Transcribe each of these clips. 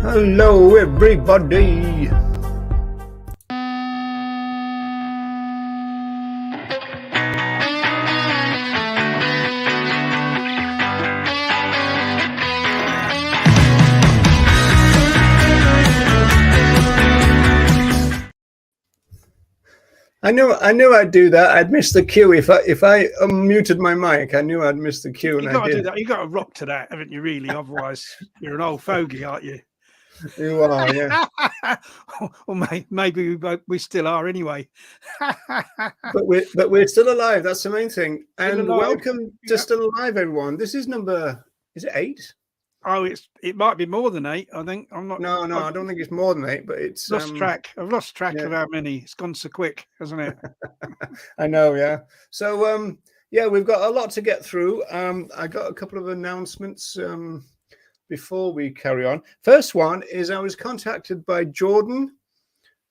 Hello, everybody. I knew I'd do that. I'd miss the cue if I unmuted my mic. I knew I'd miss the cue, and I did. You got to do that. You got to rock to that, haven't you? Really, otherwise you're an old fogey, aren't you? You are, yeah. Or maybe we still are anyway. but we're still alive. That's the main thing. Still and alive. Welcome to Still Alive, everyone. This is number. Is it 8? Oh, it might be more than 8. I think I'm not. No, I don't think it's more than 8. But it's lost track. I've lost track of how many. It's gone so quick, hasn't it? I know, yeah. So yeah, we've got a lot to get through. I got a couple of announcements before we carry on. First one is I was contacted by Jordan,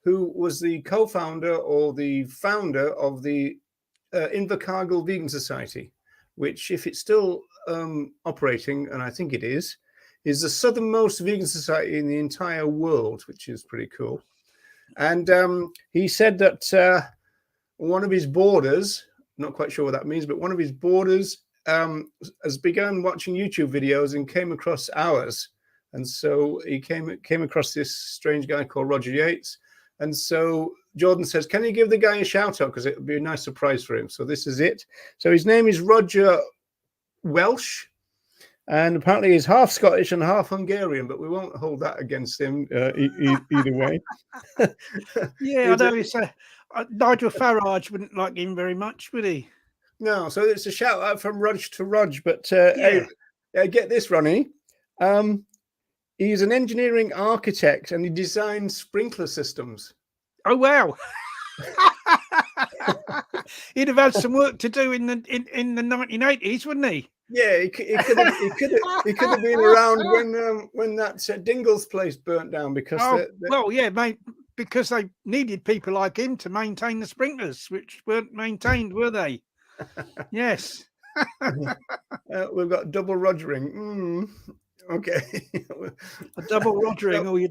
who was the co-founder or the founder of the Invercargill Vegan Society, which, if it's still operating, and I think it is the southernmost vegan society in the entire world, which is pretty cool. And he said that one of his boarders, not quite sure what that means, but one of his boarders has begun watching YouTube videos and came across ours. And so he came across this strange guy called Roger Yates. And so Jordan says, can you give the guy a shout out? Because it would be a nice surprise for him. So this is it. So his name is Roger Welsh. And apparently he's half Scottish and half Hungarian, but we won't hold that against him either way. Yeah, I know. Nigel Farage wouldn't like him very much, would he? No, so it's a shout out from Rog to Rog. But hey, get this, Ronnie. He's an engineering architect and he designs sprinkler systems. Oh, wow. He'd have had some work to do in the 1980s, wouldn't he? Yeah, he could have been around when that Dingle's place burnt down because because they needed people like him to maintain the sprinklers, which weren't maintained, were they? Yes. We've got double Rogering. Okay. A double Rogering, or you.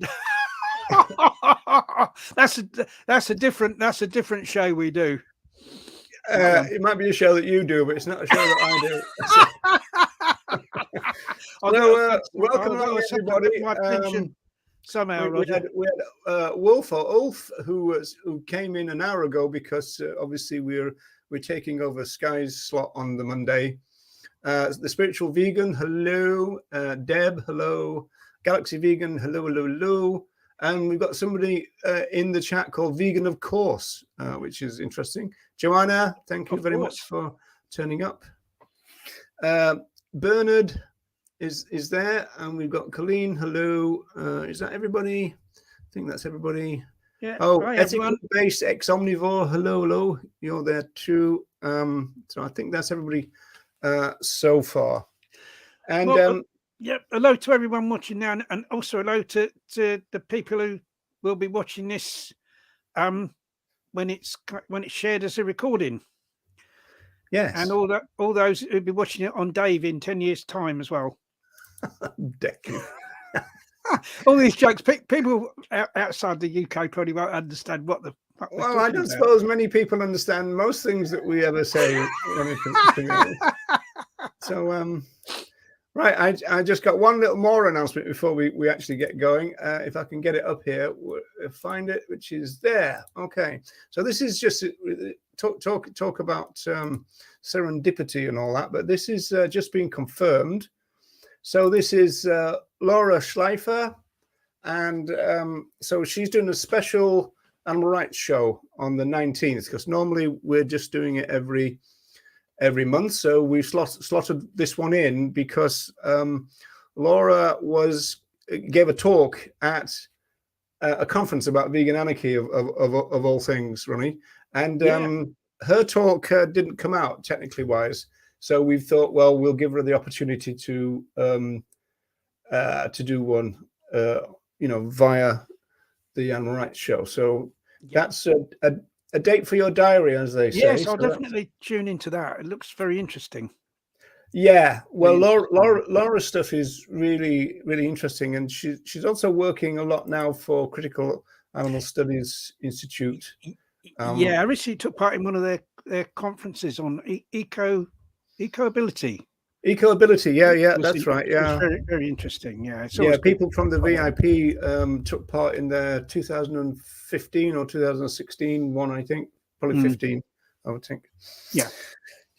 That's a different show we do. It might be a show that you do, but it's not a show that I do. So, welcome along, everybody. Somehow, we had Wolf or Ulf, who came in an hour ago because obviously we're taking over Sky's slot on the Monday. The Spiritual Vegan, hello. Deb, hello. Galaxy Vegan, hello. And we've got somebody in the chat called Vegan, of course, which is interesting. Joanna, thank you very much for turning up. Bernard is there, and we've got Colleen, hello. Is that everybody? I think that's everybody. Yeah. Oh, Ethical Base Ex Omnivore, hello. You're there too. So I think that's everybody so far. And hello to everyone watching now, and also hello to the people who will be watching this when it's shared as a recording. Yes, and all those who'll be watching it on Dave in 10 years' time as well. All these jokes, people outside the UK probably won't understand what the. Well, I don't suppose many people understand most things that we ever say when it comes to So, right, I just got one little more announcement before we actually get going. If I can get it up here, find it, which is there. Okay, so this is just talk about serendipity and all that, but this is just being confirmed. So this is Laura Schleifer, and so she's doing a special animal rights show on the 19th, because normally we're just doing it every month. So we've slotted this one in because Laura gave a talk at a conference about vegan anarchy of all things, Ronnie, and her talk didn't come out technically wise. So we thought, well, we'll give her the opportunity to do one, via the animal rights show. So that's a date for your diary, as they say. Yes, I'll definitely tune into that. It looks very interesting. Yeah, well, Really interesting. Laura's stuff is really, really interesting, and she's also working a lot now for Critical Animal Studies Institute. Yeah, I recently took part in one of their conferences on ecoability. Ecoability, yeah, Was that's right, it was yeah. very, very interesting. Yeah, it's Yeah, always good. people from the VIP took part in the 2015 or 2016 one, I think. Probably 15, I would think. Yeah.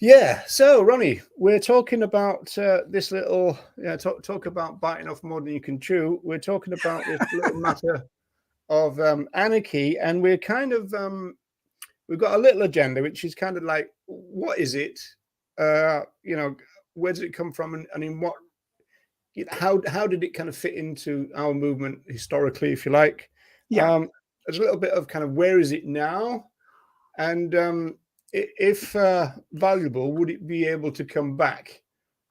Yeah. So, Ronnie, we're talking about this little, talk about biting off more than you can chew. We're talking about this little matter of anarchy, and we're kind of, we've got a little agenda, which is kind of like, what is it? Where does it come from, and in what, how did it kind of fit into our movement historically, if you like? Yeah. There's a little bit of kind of where is it now, and if valuable, would it be able to come back?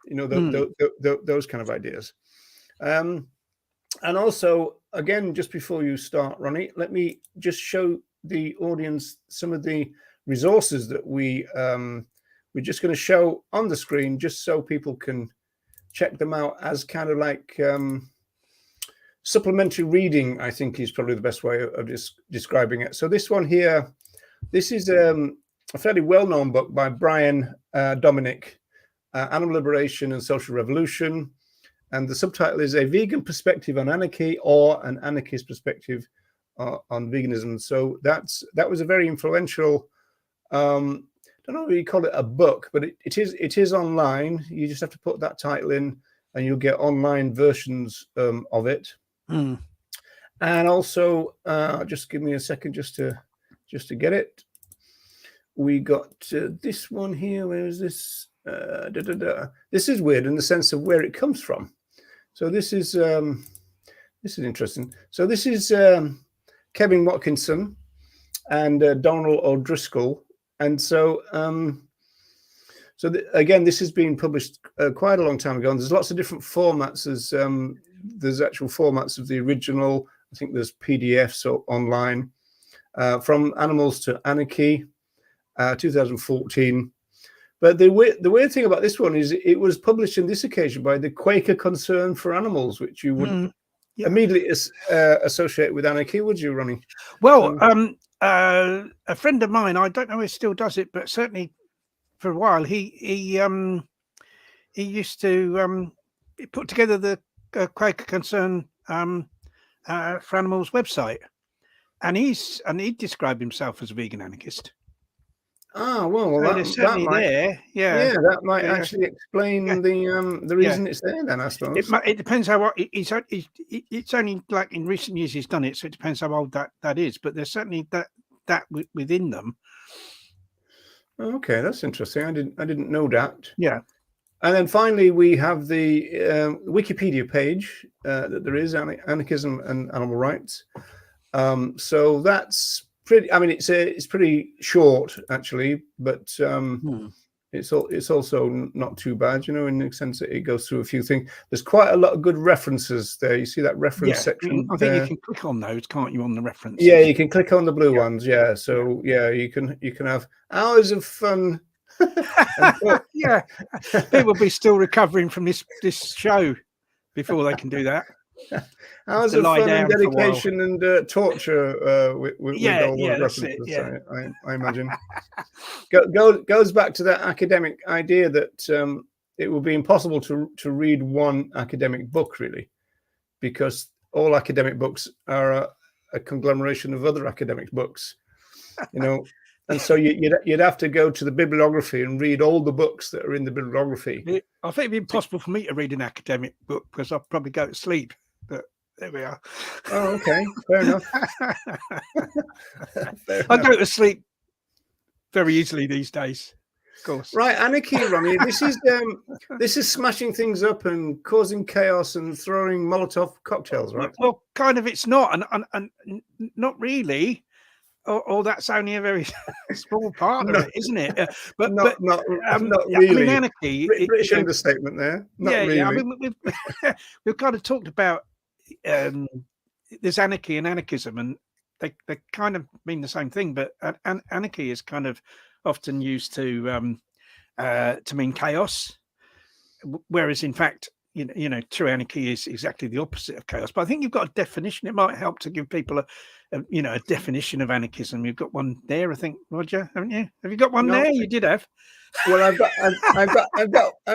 Those kind of ideas. And also, again, just before you start, Ronnie, let me just show the audience some of the resources that we're just going to show on the screen, just so people can check them out as kind of like supplementary reading, I think is probably the best way of describing it. So this one here, this is a fairly well-known book by Brian Dominic, Animal Liberation and Social Revolution. And the subtitle is A Vegan Perspective on Anarchy, or An Anarchist Perspective on Veganism. So that was a very influential, I don't know if you call it a book, but it is online. You just have to put that title in and you'll get online versions of it. And also, just give me a second just to get it. We got this one here. Where is this? This is weird in the sense of where it comes from. So this is interesting. So this is Kevin Watkinson and Donald O'Driscoll. And so, again, this has been published quite a long time ago, and there's lots of different formats. There's actual formats of the original. I think there's PDFs online, from Animals to Anarchy, 2014. But the weird thing about this one is it was published on this occasion by the Quaker Concern for Animals, which you wouldn't immediately associate with anarchy, would you, Ronnie? Well, a friend of mine, I don't know if he still does it, but certainly for a while, he used to put together the Quaker Concern for Animals website, and he described himself as a vegan anarchist. Ah, well, So they're certainly there. Yeah, that might actually explain the reason it's there. Then I suppose it depends how old it's only like in recent years he's done it, so it depends how old that is. But there's certainly that within them. Okay, that's interesting. I didn't know that. Yeah. And then finally, we have the Wikipedia page that there is Anarchism and Animal Rights. So that's pretty. I mean, it's pretty short actually, but it's also not too bad, in the sense that it goes through a few things. There's quite a lot of good references there. You see that reference section? I think you can click on those, can't you, on the references? Yeah, you can click on the blue ones. Yeah, so you can have hours of fun. Yeah, people will be still recovering from this show before they can do that. Hours of fun and dedication and torture with all those references. Yeah. I imagine. Goes back to that academic idea that it would be impossible to read one academic book, really, because all academic books are a conglomeration of other academic books, and so you'd have to go to the bibliography and read all the books that are in the bibliography. I think it'd be impossible for me to read an academic book because I'll probably go to sleep. But there we are. Oh, okay, fair enough. I go to sleep very easily these days. Of course. Right, anarchy, Ronnie. This is smashing things up and causing chaos and throwing Molotov cocktails, right? Well, kind of. It's not, and not really. Or that's only a very small part of it, isn't it? But not really. I mean, anarchy. British understatement there. Not really. Yeah. I mean, we've kind of talked about there's anarchy and anarchism, and they kind of mean the same thing. But anarchy is kind of often used to mean chaos, whereas in fact, true anarchy is exactly the opposite of chaos. But I think you've got a definition. It might help to give people a definition of anarchism. You've got one there, I think, Roger, haven't you? Have you got one there? You did have. Well, I've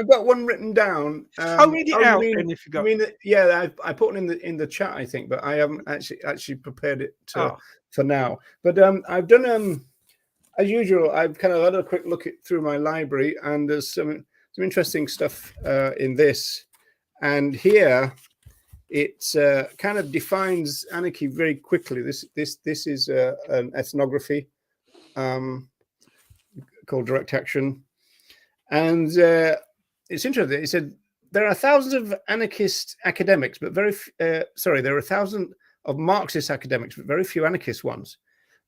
got one written down. I'll read it out. Then if you got. I put one in the chat, I think, but I haven't actually prepared it for now. But I've done as usual. I've kind of had a quick look through my library, and there's some interesting stuff in this. And here, it kind of defines anarchy very quickly. This is an ethnography called Direct Action, and it's interesting. It said there are thousands of anarchist academics, but there are thousands of Marxist academics, but very few anarchist ones.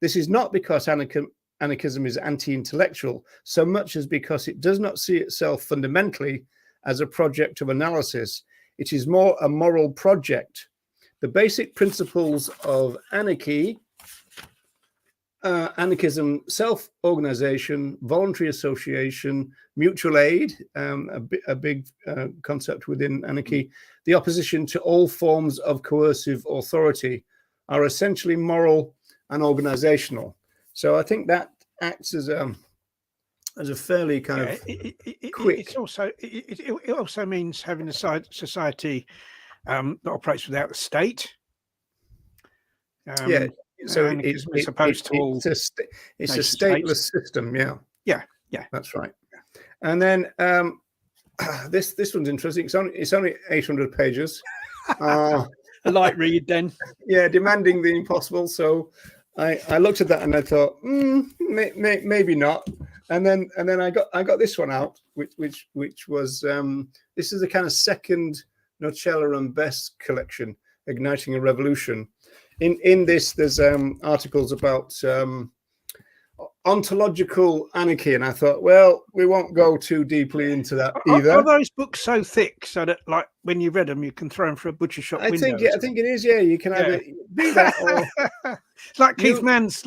This is not because anarchism is anti-intellectual, so much as because it does not see itself fundamentally as a project of analysis. It is more a moral project. The basic principles of anarchy, anarchism, self-organization, voluntary association, mutual aid, a big concept within anarchy, the opposition to all forms of coercive authority, are essentially moral and organizational. So I think that acts as a fairly kind of quick. It also means having a society that operates without the state. So it's opposed to all. It's a stateless system. Yeah, that's right. And then this one's interesting. It's only 800 pages. A light read, then. Yeah, demanding the impossible. So I looked at that and I thought, maybe not. And then I got this one out, which was this is the kind of second Nocella and Best collection, Igniting a Revolution. In this, there's articles about ontological anarchy, and I thought, well, we won't go too deeply into that either. Are those books so thick so that, like, when you read them, you can throw them for a butcher shop window? I think it is. Yeah, you can either do that or. It's like Keith Mann's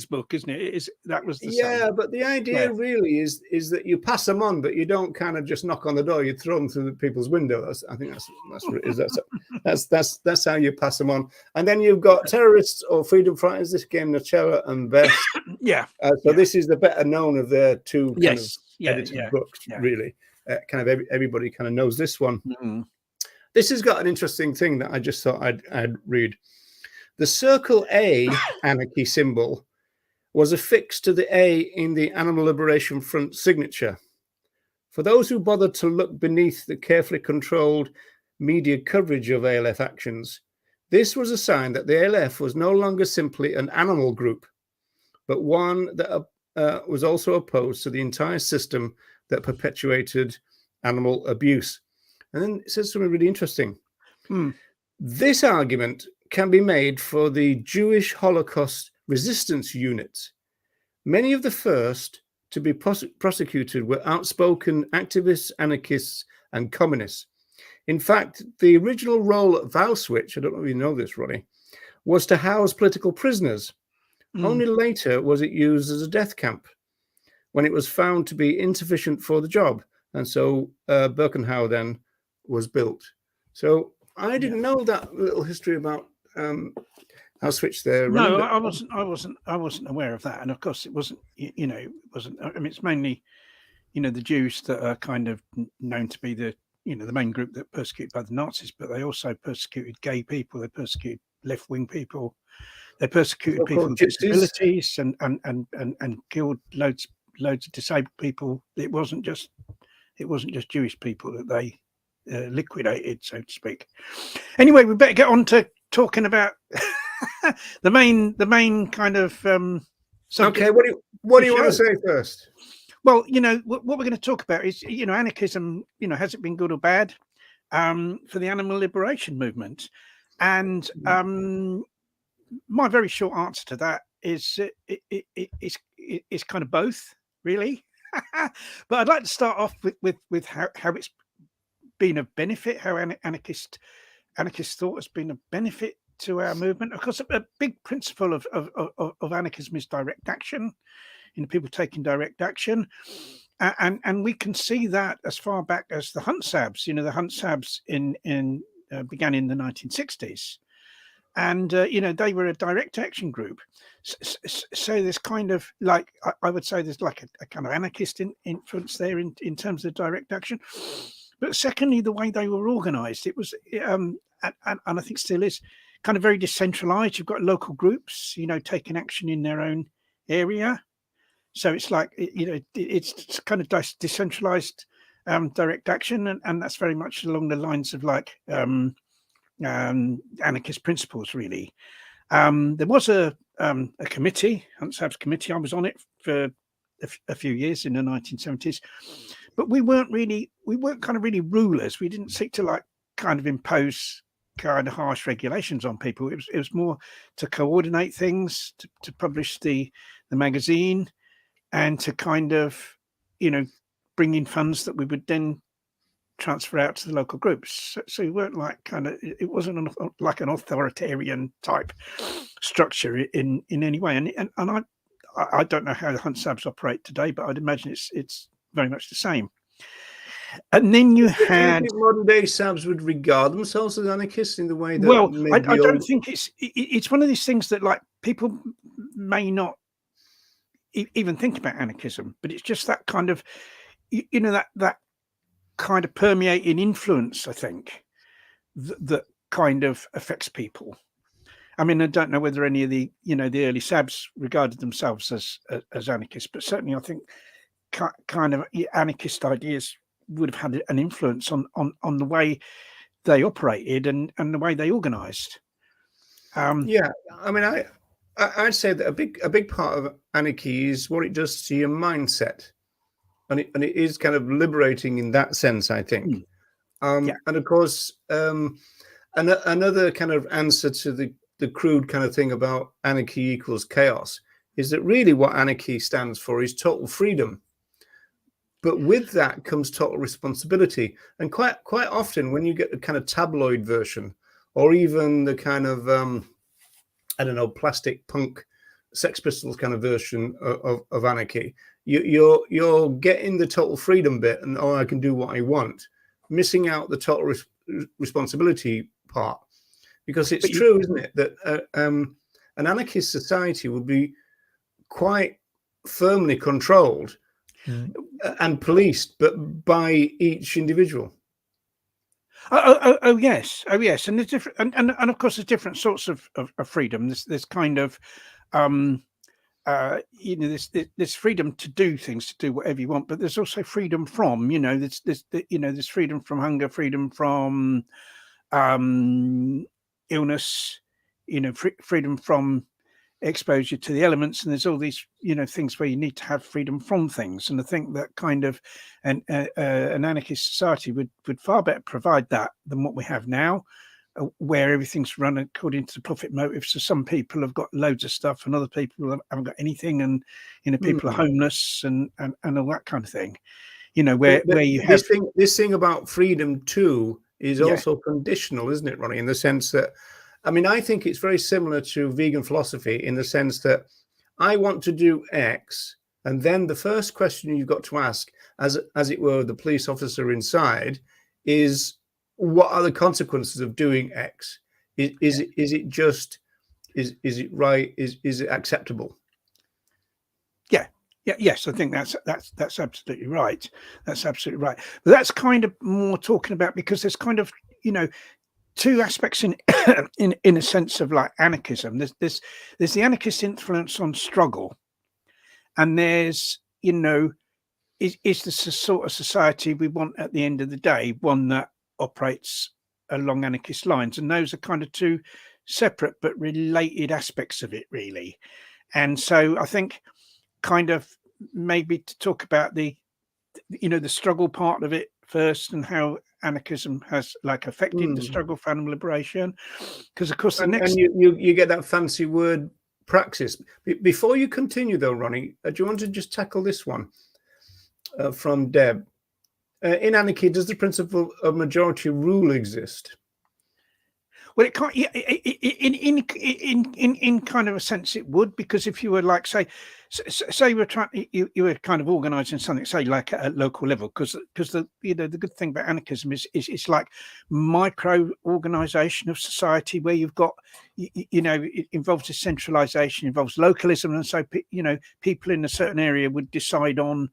book, isn't it? That was the same. But the idea really is that you pass them on, but you don't kind of just knock on the door. You throw them through the people's window. I think that's how you pass them on. And then you've got terrorists or freedom fighters. This game, Nocella and Best. This is the better known of their two kind of edited books. Really, kind of everybody kind of knows this one. Mm-hmm. This has got an interesting thing that I just thought I'd read. The circle A anarchy symbol was affixed to the A in the Animal Liberation Front signature. For those who bothered to look beneath the carefully controlled media coverage of ALF actions, this was a sign that the ALF was no longer simply an animal group, but one that was also opposed to the entire system that perpetuated animal abuse. And then it says something really interesting. This argument can be made for the Jewish Holocaust resistance units. Many of the first to be prosecuted were outspoken activists, anarchists, and communists. In fact, the original role at Auschwitz, I don't know if you know this, Ronnie, was to house political prisoners. Only later was it used as a death camp when it was found to be insufficient for the job. And so Birkenau then was built. So I didn't know that little history about Auschwitz there. No, I wasn't aware of that. And of course, it wasn't. It wasn't. I mean, it's mainly, the Jews that are kind of known to be the main group that persecuted by the Nazis. But they also persecuted gay people. They persecuted left-wing people. They persecuted people with disabilities and killed loads of disabled people. It wasn't just Jewish people that they liquidated, so to speak. Anyway, we better get on to talking about the main kind of subject. Okay, what do you want to say first? Well, what we're going to talk about is anarchism. Has it been good or bad for the animal liberation movement? And my very short answer to that is it's kind of both, really. But I'd like to start off with how it's been of benefit, how anarchist thought has been of benefit to our movement. Of course, a big principle of anarchism is direct action, people taking direct action. and we can see that as far back as the Hunt Sabs. You know, the Hunt Sabs began in the 1960s, and you know, they were a direct action group. So there's kind of like, I would say there's like a kind of anarchist influence there in terms of direct action. But secondly, the way they were organised, it was and I think still is kind of very decentralised. You've got local groups, you know, taking action in their own area. So it's like, you know, it's kind of decentralised direct action, and that's very much along the lines of like anarchist principles, really. There was a committee, Hunt Sabs committee. I was on it for a few years in the 1970s, but we weren't kind of really rulers. We didn't seek to like kind of impose kind of harsh regulations on people. It was more to coordinate things, to publish the magazine, and to kind of, you know, bring in funds that we would then transfer out to the local groups. So we weren't like kind of, it wasn't like an authoritarian type structure in any way. And I don't know how the Hunt Sabs operate today, but I'd imagine it's very much the same. And then you had, do you think modern day Sabs would regard themselves as anarchists in the way that? Well, I don't think it's one of these things that like people may not even think about anarchism, but it's just that kind of, you know, that kind of permeating influence, I think, that kind of affects people. I mean, I don't know whether any of the, you know, the early Sabs regarded themselves as anarchists, but certainly I think kind of anarchist ideas would have had an influence on the way they operated and the way they organised. Yeah, I mean, I'd say that a big part of anarchy is what it does to your mindset, and it is kind of liberating in that sense, I think. And of course, another kind of answer to the crude kind of thing about anarchy equals chaos is that really what anarchy stands for is total freedom. But with that comes total responsibility. And quite often when you get the kind of tabloid version, or even the kind of I don't know, plastic punk Sex Pistols kind of version of anarchy, you're getting the total freedom bit and I can do what I want, missing out the total responsibility part. Because it's true, isn't it, that an anarchist society would be quite firmly controlled and policed, but by each individual. Oh yes, and there's different, and of course there's different sorts of freedom. There's kind of, you know, there's freedom to do things, to do whatever you want, but there's also freedom from, you know, there's freedom from hunger, freedom from illness, you know, freedom from exposure to the elements, and there's all these, you know, things where you need to have freedom from things. And I think that kind of an anarchist society would far better provide that than what we have now, where everything's run according to profit motives. So some people have got loads of stuff and other people haven't got anything, and, you know, people are homeless and all that kind of thing, you know, where you have this thing about freedom too is also conditional, isn't it, Ronnie, in the sense that, I mean, I think it's very similar to vegan philosophy in the sense that I want to do X, and then the first question you've got to ask, as it were, the police officer inside, is what are the consequences of doing X? Is it just, is it right? Is it acceptable? Yes, I think that's absolutely right. That's absolutely right. But that's kind of more talking about, because there's kind of, you know, two aspects in a sense of like anarchism. There's the anarchist influence on struggle, and there's, you know, is this the sort of society we want at the end of the day, one that operates along anarchist lines? And those are kind of two separate but related aspects of it, really. And so I think kind of maybe to talk about the, you know, the struggle part of it first, and how anarchism has like affected the struggle for animal liberation, because of course and you get that fancy word praxis. Before you continue though, Ronnie, do you want to just tackle this one from Deb? In anarchy, does the principle of majority rule exist? Well, it can't. Yeah, in kind of a sense, it would, because if you were like, say you were trying, you were kind of organising something, say like at a local level, because the the good thing about anarchism is it's like micro organisation of society, where you've got it involves decentralisation, involves localism, and so people in a certain area would decide on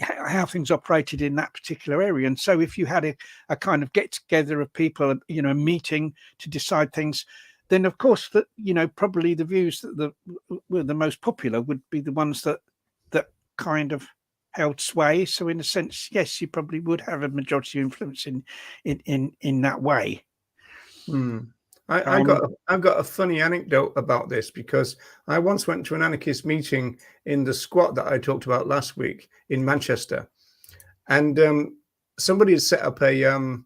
how things operated in that particular area. And so if you had a kind of get together of people, a meeting to decide things, then of course that probably the views that were the most popular would be the ones that kind of held sway. So in a sense, yes, you probably would have a majority influence in that way. I've got a funny anecdote about this, because I once went to an anarchist meeting in the squat that I talked about last week in Manchester, and somebody had set up a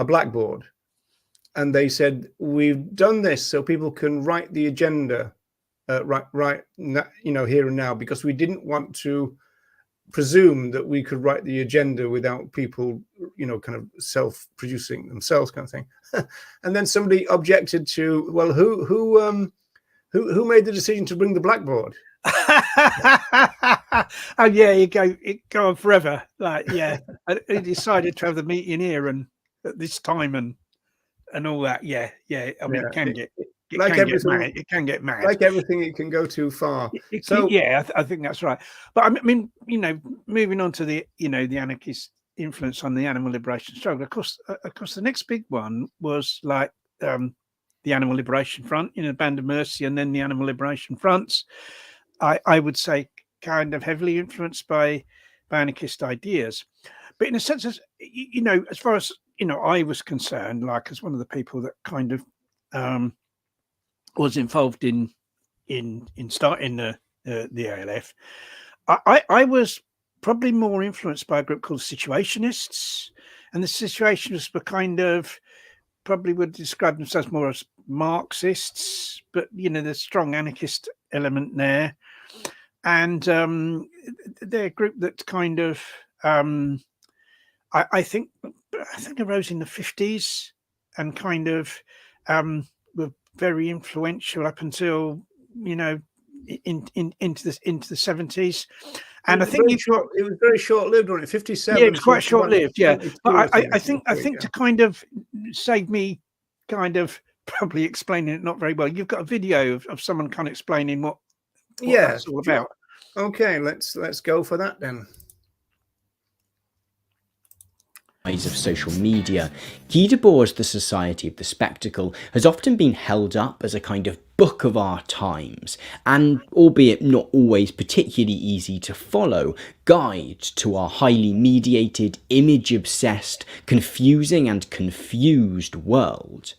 blackboard, and they said, we've done this so people can write the agenda right here and now, because we didn't want to presume that we could write the agenda without people kind of self-producing themselves, kind of thing. And then somebody objected to, well, who made the decision to bring the blackboard? Oh yeah, it go on forever. Like, yeah, he decided to have the meeting here and at this time and all that. Yeah. I mean, it can get mad. It can get mad. Like everything, it can go too far. I think that's right. But I mean, moving on to the the anarchist influence on the animal liberation struggle. Of course, the next big one was like the Animal Liberation Front, Band of Mercy, and then the Animal Liberation Fronts. I would say kind of heavily influenced by anarchist ideas, but in a sense, as far as I was concerned, like as one of the people that kind of was involved in starting the ALF, I was probably more influenced by a group called Situationists, and the Situationists were kind of probably would describe themselves more as Marxists, but there's a strong anarchist element there, and they're a group that kind of I think arose in the 50s and kind of were very influential up until into the 70s. And I think it was very short-lived, wasn't it? 57. Yeah, it's quite short-lived. Yeah, but I think to kind of save me kind of probably explaining it not very well, you've got a video of someone kind of explaining what that's all about. Okay, let's go for that then. Of social media, Guy Debord's The Society of the Spectacle has often been held up as a kind of book of our times, and albeit not always particularly easy to follow, guide to our highly mediated, image-obsessed, confusing and confused world.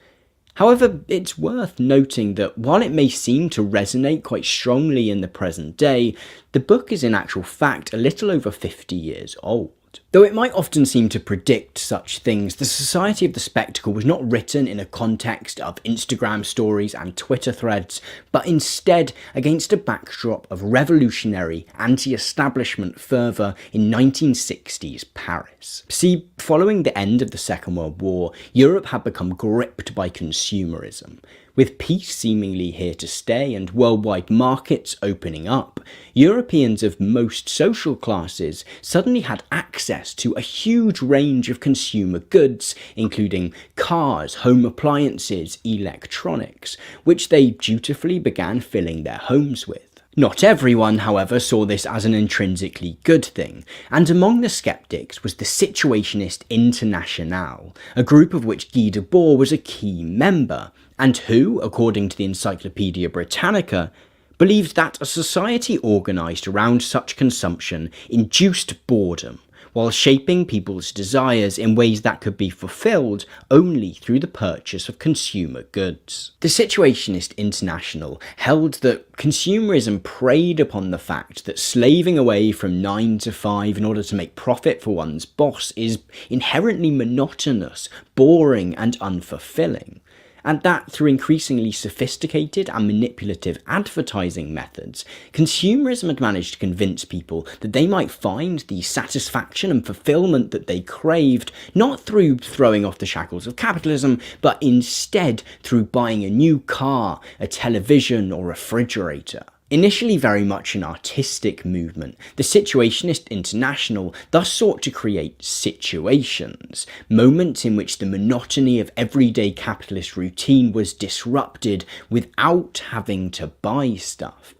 However, it's worth noting that while it may seem to resonate quite strongly in the present day, the book is in actual fact a little over 50 years old. Though it might often seem to predict such things, The Society of the Spectacle was not written in a context of Instagram stories and Twitter threads, but instead against a backdrop of revolutionary, anti-establishment fervour in 1960s Paris. See, following the end of the Second World War, Europe had become gripped by consumerism. With peace seemingly here to stay and worldwide markets opening up, Europeans of most social classes suddenly had access to a huge range of consumer goods, including cars, home appliances, electronics, which they dutifully began filling their homes with. Not everyone, however, saw this as an intrinsically good thing, and among the skeptics was the Situationist Internationale, a group of which Guy Debord was a key member, and who, according to the Encyclopaedia Britannica, believed that a society organised around such consumption induced boredom, while shaping people's desires in ways that could be fulfilled only through the purchase of consumer goods. The Situationist International held that consumerism preyed upon the fact that slaving away from 9 to 5 in order to make profit for one's boss is inherently monotonous, boring and unfulfilling, and that through increasingly sophisticated and manipulative advertising methods, consumerism had managed to convince people that they might find the satisfaction and fulfillment that they craved not through throwing off the shackles of capitalism, but instead through buying a new car, a television or refrigerator. Initially very much an artistic movement, the Situationist International thus sought to create situations, moments in which the monotony of everyday capitalist routine was disrupted without having to buy stuff.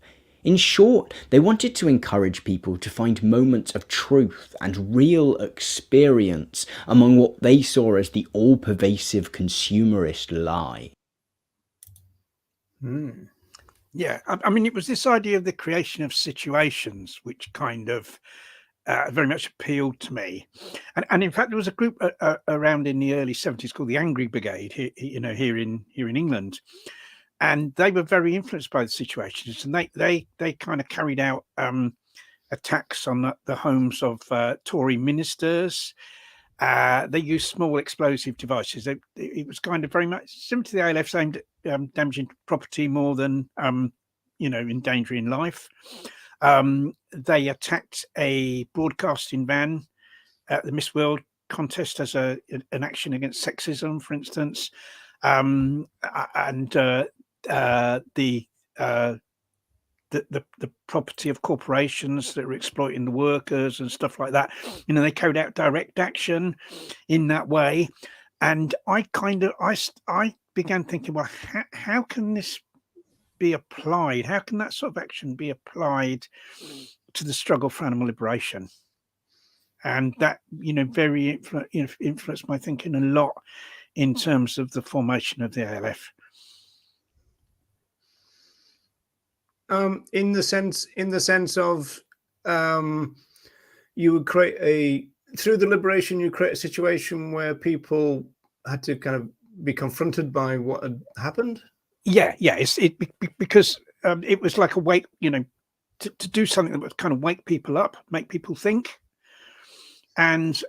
In short, they wanted to encourage people to find moments of truth and real experience among what they saw as the all-pervasive consumerist lie. Yeah, I mean, it was this idea of the creation of situations which kind of very much appealed to me. And in fact, there was a group around in the early 70s called the Angry Brigade, here in England. And they were very influenced by the situations. And they kind of carried out attacks on the homes of Tory ministers. They used small explosive devices. It was kind of very much similar to the ALF's aimed at damaging property more than endangering life. They attacked a broadcasting van at the Miss World contest as an action against sexism, for instance, and the property of corporations that were exploiting the workers and stuff like that. They carried out direct action in that way. And I began thinking, well, how can this be applied? How can that sort of action be applied to the struggle for animal liberation? And that, very influenced my thinking a lot in terms of the formation of the ALF. In the sense of you would create through the liberation, you create a situation where people had to kind of be confronted by what had happened. Yeah, because it was like a wake, to do something that would kind of wake people up, make people think. And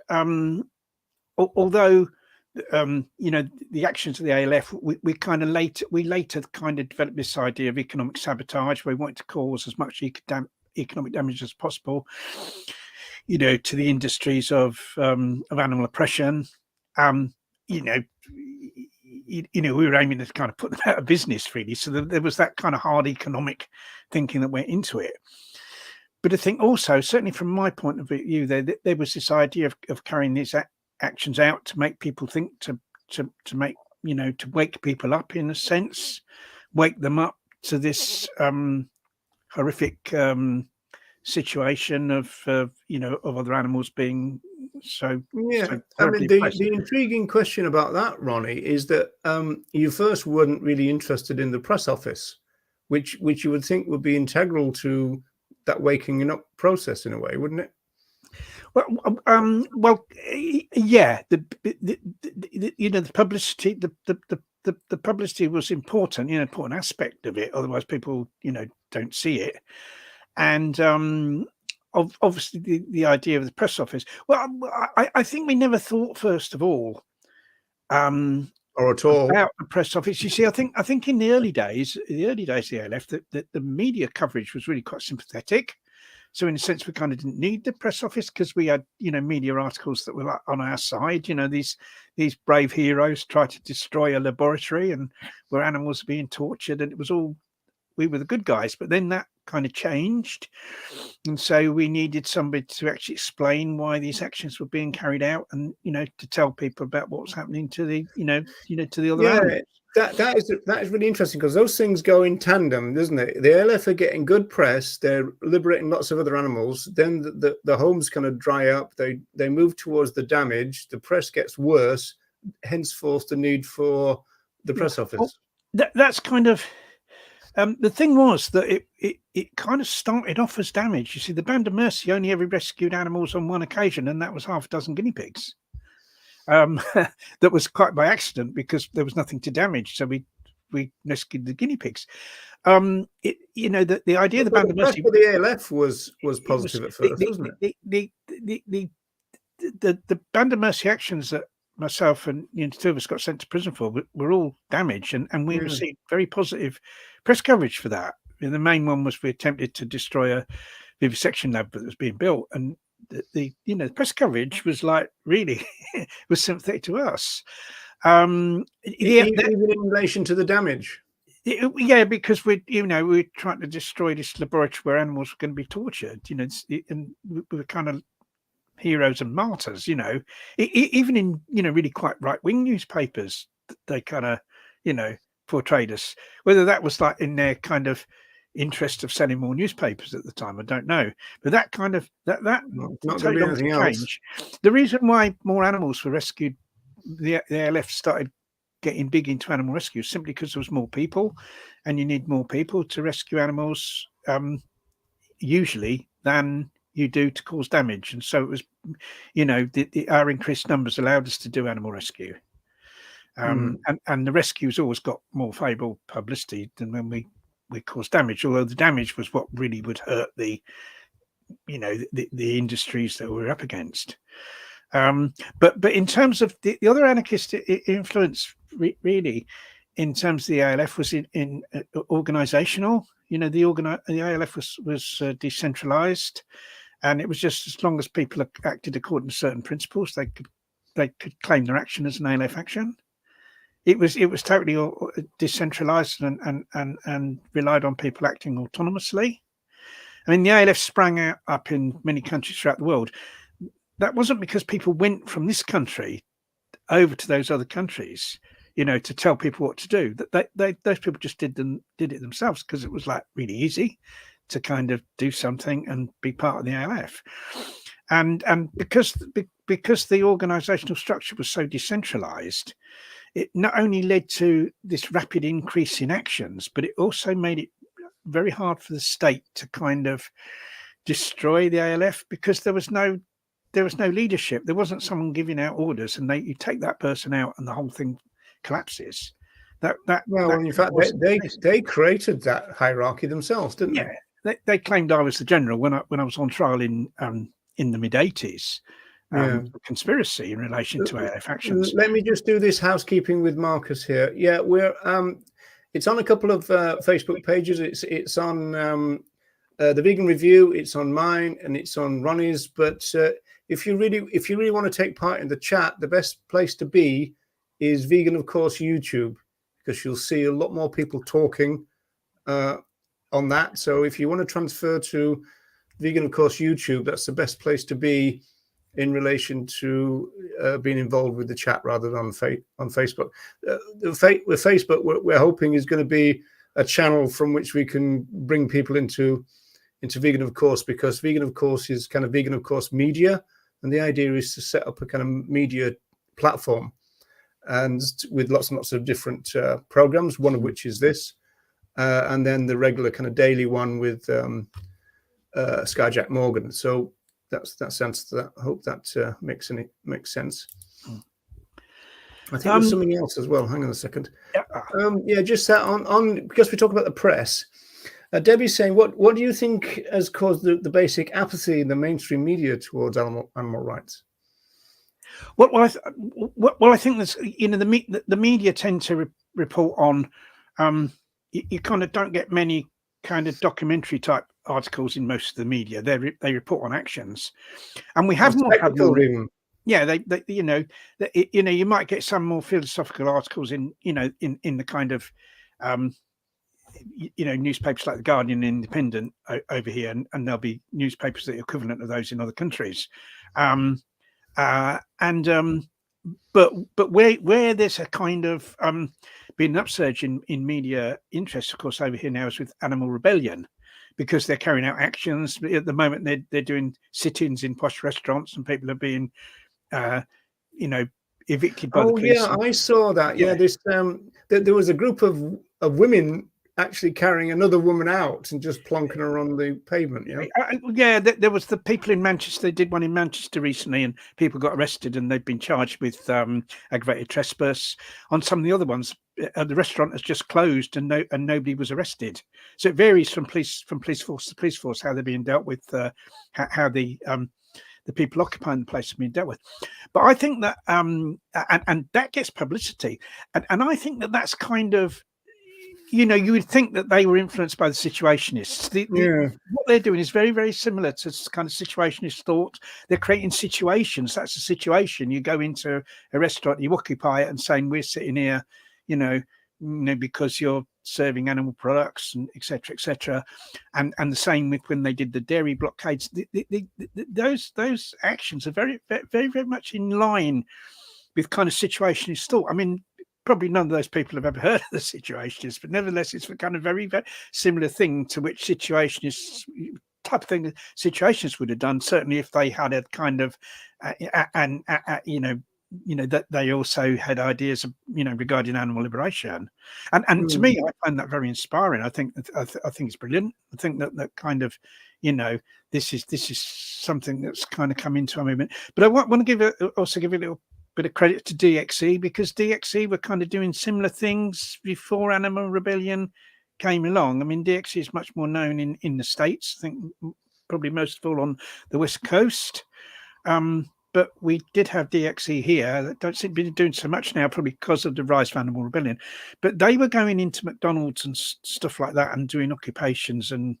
although the actions of the ALF, we later kind of developed this idea of economic sabotage, where we wanted to cause as much economic damage as possible, to the industries of animal oppression. We were aiming to kind of put them out of business, really. So there was that kind of hard economic thinking that went into it. But I think also, certainly from my point of view, there was this idea of carrying these actions out to make people think, to make, to wake people up, in a sense, wake them up to this horrific situation of other animals being so. Yeah, so I mean, the intriguing question about that, Ronnie, is that you first weren't really interested in the press office, which you would think would be integral to that waking up process in a way, wouldn't it? Well, yeah. The publicity, the publicity was important, important aspect of it. Otherwise, people, don't see it. And obviously, the idea of the press office. Well, I think we never thought, first of all, or at all, about the press office. You see, I think in the early days of the ALF, that the media coverage was really quite sympathetic. So in a sense, we kind of didn't need the press office because we had, media articles that were on our side. These brave heroes tried to destroy a laboratory and where animals were being tortured, and it was all, we were the good guys. But then that kind of changed, and so we needed somebody to actually explain why these actions were being carried out, and to tell people about what was happening to the to the other animals. That is really interesting, because those things go in tandem, doesn't it? The ALF are getting good press, they're liberating lots of other animals, then the homes kind of dry up, they move towards the damage, the press gets worse, henceforth the need for the press office. Well, that's kind of the thing was that it kind of started off as damage. You see, the Band of Mercy only ever rescued animals on one occasion, and that was half a dozen guinea pigs. That was quite by accident, because there was nothing to damage, so we rescued the guinea pigs. The idea of the Band of Mercy for the ALF was positive at first, wasn't it? The Band of Mercy actions that myself and two of us got sent to prison for were all damaged, and we received very positive press coverage for that. And the main one was we attempted to destroy a vivisection lab that was being built, and the press coverage was like really was sympathetic to us. Even in relation to the damage. Yeah, because we're trying to destroy this laboratory where animals were going to be tortured, and we were kind of heroes and martyrs, even in really quite right-wing newspapers, they kind of portrayed us. Whether that was like in their kind of interest of selling more newspapers at the time, I don't know, but that kind of that not going to be anything else. The reason why more animals were rescued, the ALF started getting big into animal rescue, simply because there was more people, and you need more people to rescue animals usually than you do to cause damage. And so it was, our increased numbers allowed us to do animal rescue. And the rescues always got more favourable publicity than when we caused damage, although the damage was what really would hurt the industries that we're up against. But in terms of the other anarchist influence, really, in terms of the ALF, was in organisational. The ALF was decentralised, and it was just as long as people acted according to certain principles, they could claim their action as an ALF action. It was totally decentralised and relied on people acting autonomously. I mean, the ALF sprang up in many countries throughout the world. That wasn't because people went from this country over to those other countries, to tell people what to do. Those people just did it themselves, because it was like really easy to kind of do something and be part of the ALF. And because the organisational structure was so decentralised, it not only led to this rapid increase in actions, but it also made it very hard for the state to kind of destroy the ALF, because there was no leadership. There wasn't someone giving out orders, and you take that person out and the whole thing collapses. In fact, they created that hierarchy themselves, didn't they? Yeah, they claimed I was the general when I was on trial in the mid-80s. Conspiracy in relation to ALF actions. Let me just do this housekeeping with Marcus here. Yeah, we're it's on a couple of Facebook pages. It's on the Vegan Review, it's on mine, and it's on Ronnie's. But if you really want to take part in the chat, the best place to be is Vegan of Course YouTube, because you'll see a lot more people talking on that. So if you want to transfer to Vegan of Course YouTube, that's the best place to be in relation to being involved with the chat rather than on Facebook. With Facebook, we're hoping is going to be a channel from which we can bring people into Vegan of Course, because Vegan of Course is kind of Vegan of Course media, and the idea is to set up a kind of media platform, and with lots and lots of different programs, one of which is this, and then the regular kind of daily one with Skyjack Morgan. So that's that sense. That I hope that makes sense. I think there's something else as well. Hang on a second. Just that on because we talk about the press. Debbie's saying, what do you think has caused the basic apathy in the mainstream media towards animal rights? Well, I think there's the media tend to report on. You kind of don't get many kind of documentary type articles in most of the media. They report on actions, and we have more. Yeah, you might get some more philosophical articles in the kind of newspapers like the Guardian and Independent over here, and there'll be newspapers that are equivalent of those in other countries. But where there's a kind of been an upsurge in media interest, of course, over here now is with Animal Rebellion, because they're carrying out actions. At the moment, they're doing sit-ins in posh restaurants, and people are being, evicted by the police. Oh yeah, I saw that. Yeah, this there was a group of women actually carrying another woman out and just plonking her on the pavement. There was the people in Manchester. They did one in Manchester recently, and people got arrested, and they've been charged with aggravated trespass. On some of the other ones, the restaurant has just closed, and nobody was arrested. So it varies from police force to police force how they're being dealt with, how the the people occupying the place are being dealt with. But I think that and that gets publicity, and I think that that's kind of, you know, you would think that they were influenced by the situationists. What they're doing is very, very similar to kind of situationist thought. They're creating situations. That's a situation. You go into a restaurant, you occupy it, and saying, we're sitting here, you know, because you're serving animal products, and etc. And the same with when they did the dairy blockades. Those actions are very, very, very much in line with kind of situationist thought. I mean, probably none of those people have ever heard of the situationists, but nevertheless, it's a kind of very, very similar thing to which situationists type of thing situationists would have done. Certainly, if they had a kind of, that they also had ideas of, regarding animal liberation, and to me, I find that very inspiring. I think it's brilliant. I think that kind of, this is something that's kind of come into our movement. But I want to also give a little bit of credit to DXE, because DXE were kind of doing similar things before Animal Rebellion came along. I mean, DXE is much more known in the States, I think probably most of all on the West Coast. But we did have DXE here that don't seem to be doing so much now, probably because of the rise of Animal Rebellion. But they were going into McDonald's and stuff like that and doing occupations and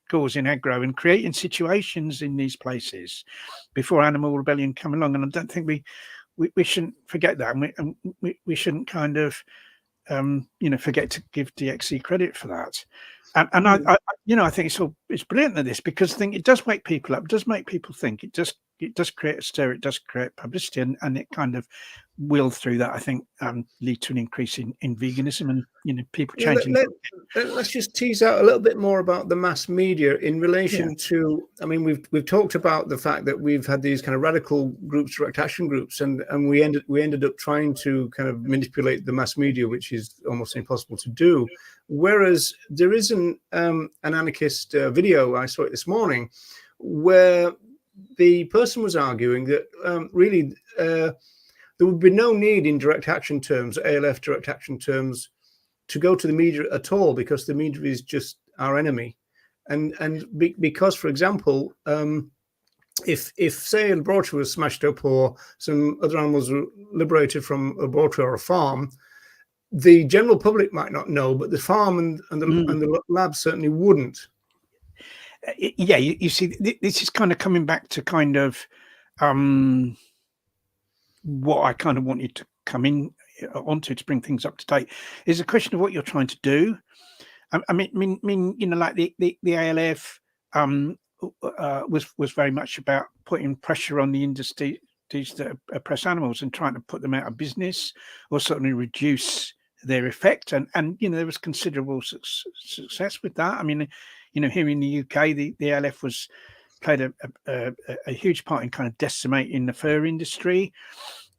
causing aggro and creating situations in these places before Animal Rebellion came along. And I don't think we shouldn't forget that, and we shouldn't kind of forget to give DXE credit for that. And I think it's brilliant at this, because I think it does wake people up, it does make people think, it does create a stir, it does create publicity, and it kind of will, through that, I think, lead to an increase in veganism and people changing. Let's just tease out a little bit more about the mass media in relation to. I mean, we've talked about the fact that we've had these kind of radical groups, direct action groups, and we ended up trying to kind of manipulate the mass media, which is almost impossible to do. Whereas there is an anarchist video, I saw it this morning, where the person was arguing that really there would be no need in direct action terms, ALF direct action terms, to go to the media at all, because the media is just our enemy. Because, for example, if say a laboratory was smashed up or some other animals were liberated from a laboratory or a farm, the general public might not know, but the farm and the lab certainly wouldn't. Yeah, you see, this is kind of coming back to kind of what I kind of wanted to come in onto to bring things up to date, is a question of what you're trying to do. I mean, like the ALF was very much about putting pressure on the industries that oppress animals and trying to put them out of business, or certainly reduce their effect. And there was considerable success with that. I mean, here in the UK, the ALF played a huge part in kind of decimating the fur industry,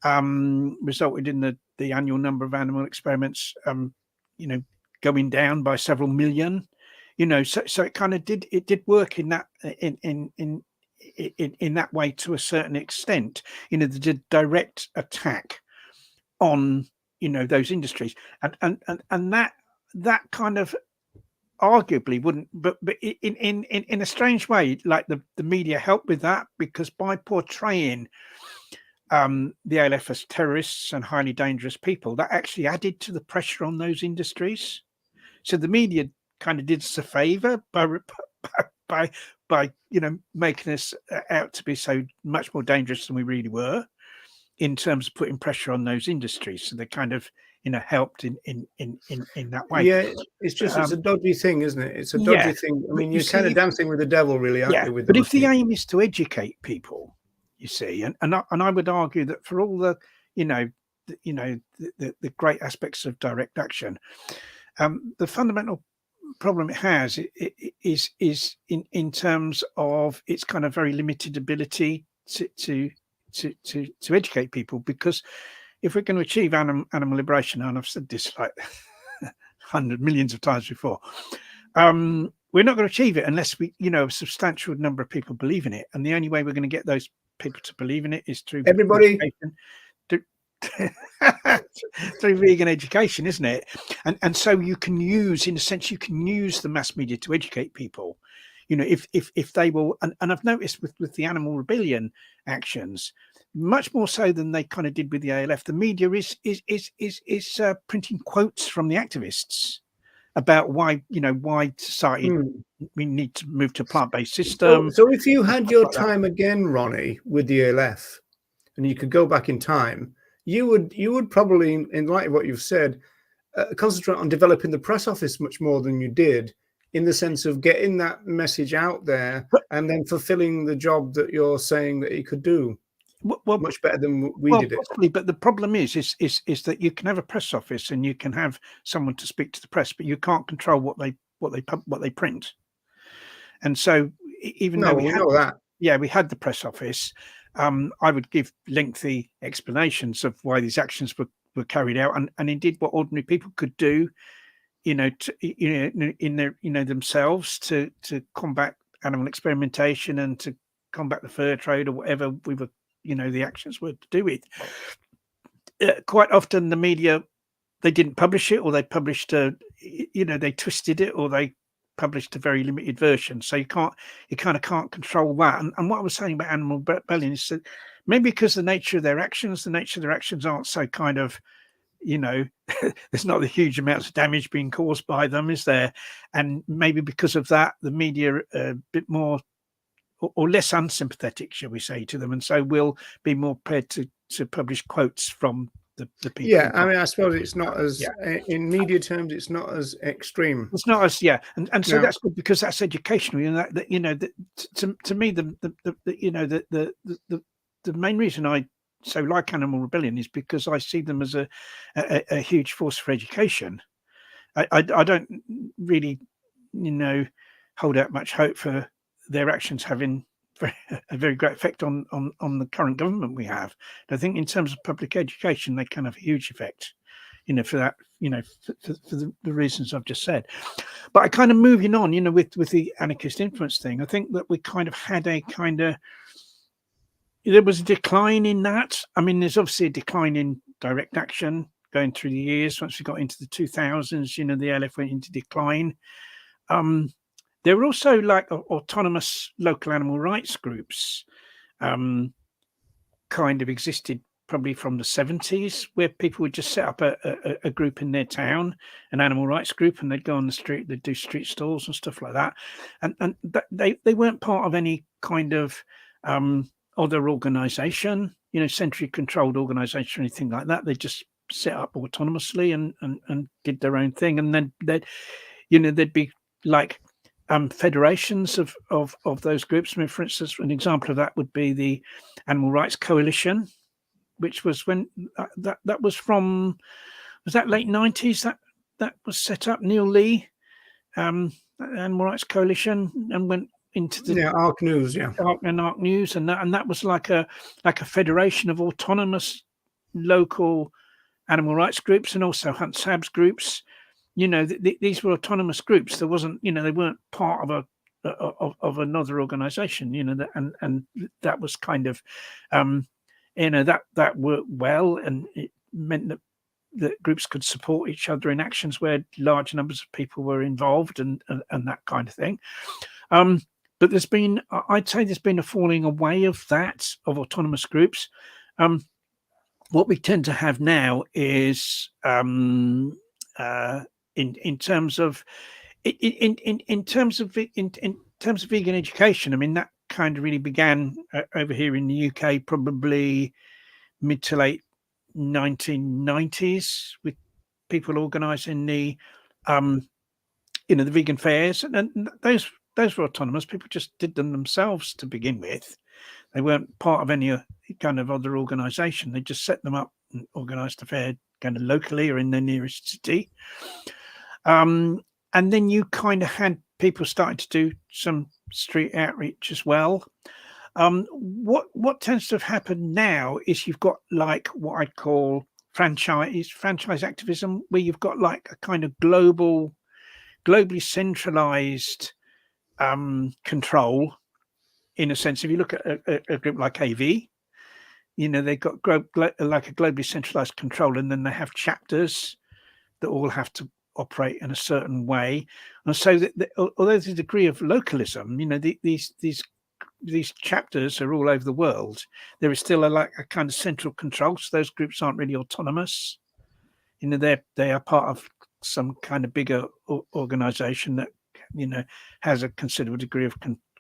resulted in the annual number of animal experiments, going down by several million. So it kind of did work in that in that way to a certain extent. The direct attack on those industries, and that kind of arguably wouldn't, but in a strange way, like the media helped with that, because by portraying the ALF as terrorists and highly dangerous people, that actually added to the pressure on those industries. So the media kind of did us a favor by making us out to be so much more dangerous than we really were, in terms of putting pressure on those industries. So they kind of helped in that way. Yeah, it's just it's a dodgy thing, isn't it? It's a dodgy thing. I mean, you're kind of dancing with the devil, really, aren't you? But if the aim is to educate people, you see, and I would argue that for all the the great aspects of direct action, the fundamental problem it has is in terms of its kind of very limited ability to educate people. Because if we're going to achieve animal liberation, and I've said this like 100 millions of times before, we're not going to achieve it unless we, a substantial number of people believe in it. And the only way we're going to get those people to believe in it is through everybody, through vegan education, isn't it? And so you can use, in a sense, the mass media to educate people. you know, if they will, and I've noticed with the animal rebellion actions, much more so than they kind of did with the ALF, the media is printing quotes from the activists about why, you know, why society we need to move to a plant-based system. So if you had your like that. time again, Ronnie, with the ALF, and you could go back in time, you would probably, in light of what you've said, concentrate on developing the press office much more than you did, in the sense of getting that message out there and then fulfilling the job that you're saying that he could do much better than we did it. Possibly, but the problem is that you can have a press office and you can have someone to speak to the press, but you can't control what they print. And so, even though we know that, we had the press office, I would give lengthy explanations of why these actions were carried out, and indeed what ordinary people could do, you know, in their, you know, themselves to combat animal experimentation and to combat the fur trade or whatever we were, you know, the actions were to do with. Quite often the media, they didn't publish it, or they published you know, they twisted it, or they published a very limited version. So you kind of can't control that. And what I was saying about animal rebellion is that maybe because the nature of their actions aren't so kind of, you know, there's not the huge amounts of damage being caused by them, is there? And maybe because of that, the media are a bit more or less unsympathetic, shall we say, to them, and so we'll be more prepared to publish quotes from the people. Yeah, I mean, I suppose it's not as in media terms, it's not as extreme. It's not as and so that's good, because that's educational. You know, that you know, that to me the you know, the main reason I so like Animal Rebellion is because I see them as a huge force for education. I don't really, you know, hold out much hope for their actions having a very great effect on the current government we have. I think in terms of public education, they can have a huge effect, you know, for that, you know, for the reasons I've just said. But I kind of moving on, you know, with the anarchist influence thing, I think that we kind of had there was a decline in that. I mean, there's obviously a decline in direct action going through the years. Once we got into the 2000s, you know, the LF went into decline. There were also like autonomous local animal rights groups kind of existed probably from the 70s, where people would just set up a group in their town, an animal rights group, and they'd go on the street, they'd do street stalls and stuff like that. And they weren't part of any kind of other organization, you know, centrally controlled organization or anything like that. They just set up autonomously and did their own thing. And then there'd be like federations of those groups. I mean, for instance, an example of that would be the Animal Rights Coalition, which was when that was from, was that late 90s that was set up. Neil Lee, Animal Rights Coalition, and went into the ARC News, ARC News, and that was like a federation of autonomous local animal rights groups and also Hunt Sabs groups. You know, these were autonomous groups. There wasn't, you know, they weren't part of another organization. You know, and that was kind of, you know, that worked well, and it meant that groups could support each other in actions where large numbers of people were involved, and that kind of thing. But I'd say there's been a falling away of autonomous groups. What we tend to have now is in terms of vegan education. I mean, that kind of really began over here in the UK, probably mid to late 1990s, with people organising the you know, the vegan fairs, and those were autonomous. People just did them themselves to begin with. They weren't part of any kind of other organisation. They just set them up and organised the fair kind of locally or in their nearest city. And then you kind of had people starting to do some street outreach as well. What tends to have happened now is you've got like what I'd call franchise activism, where you've got like a kind of globally centralized control. In a sense, if you look at a group like AV, you know, they've got like a globally centralized control, and then they have chapters that all have to operate in a certain way, and so that although there's a degree of localism, you know, these chapters are all over the world. There is still a kind of central control. So those groups aren't really autonomous. You know, they are part of some kind of bigger organization that, you know, has a considerable degree of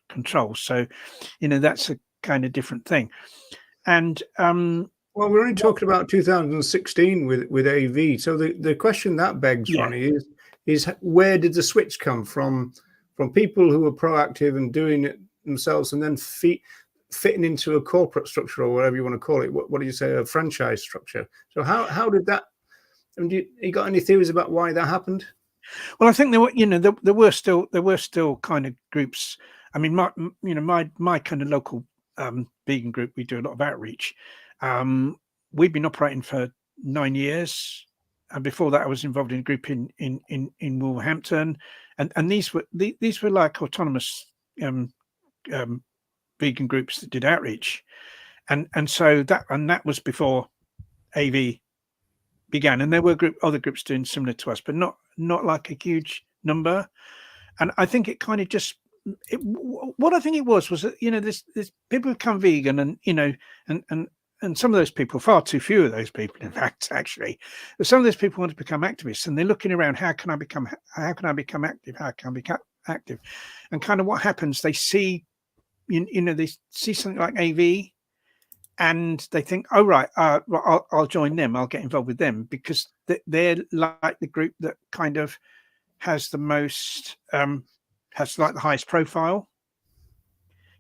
control. So, you know, that's a kind of different thing. And well, we're only talking about 2016 with AV. So the question that begs, Ronnie, is where did the switch come from people who were proactive and doing it themselves, and then fitting into a corporate structure, or whatever you want to call it? What do you say, a franchise structure? So how did that? I mean, you got any theories about why that happened? Well, I think there were, you know, there were still kind of groups. I mean, my kind of local vegan group, we do a lot of outreach. We've been operating for 9 years, and before that, I was involved in a group in Wolverhampton, and these were like autonomous vegan groups that did outreach, and so that was before AV began, and there were other groups doing similar to us, but not like a huge number. And I think it kind of just what I think it was that, you know, this people become vegan, and you know, and some of those people, far too few of those people, in fact, actually, but some of those people want to become activists, and they're looking around, how can I become active? How can I become active? And kind of what happens, they see, you know, they see something like AV, and they think, oh right, I'll join them, I'll get involved with them, because they're like the group that kind of has the most has like the highest profile,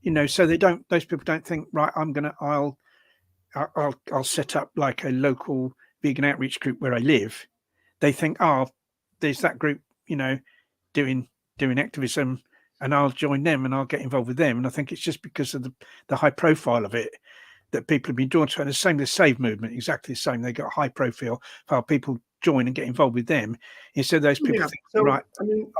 you know. So those people don't think, right, I'll set up like a local vegan outreach group where I live. They think, oh, there's that group, you know, doing activism, and I'll join them and I'll get involved with them. And I think it's just because of the high profile of it that people have been drawn to it. And the same with the Save movement, exactly the same. They got high profile, people join and get involved with them. Instead of those people think, so, right. I mean,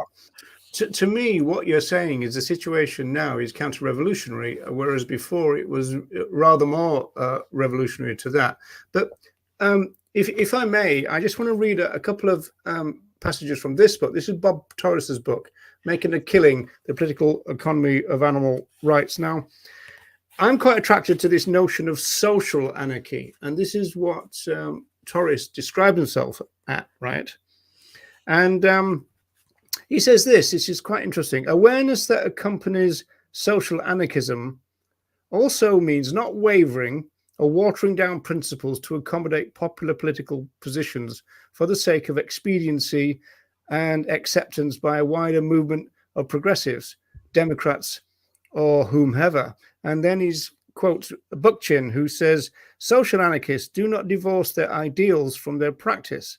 to me, what you're saying is the situation now is counter-revolutionary, whereas before it was rather more revolutionary to that. But if I may, I just want to read a couple of passages from this book. This is Bob Torres's book, Making a Killing, The Political Economy of Animal Rights. Now, I'm quite attracted to this notion of social anarchy, and this is what Torres described himself at, right? And he says this is quite interesting. Awareness that accompanies social anarchism also means not wavering or watering down principles to accommodate popular political positions for the sake of expediency and acceptance by a wider movement of progressives, Democrats, or whomever. And then he's quotes Bookchin, who says, social anarchists do not divorce their ideals from their practice.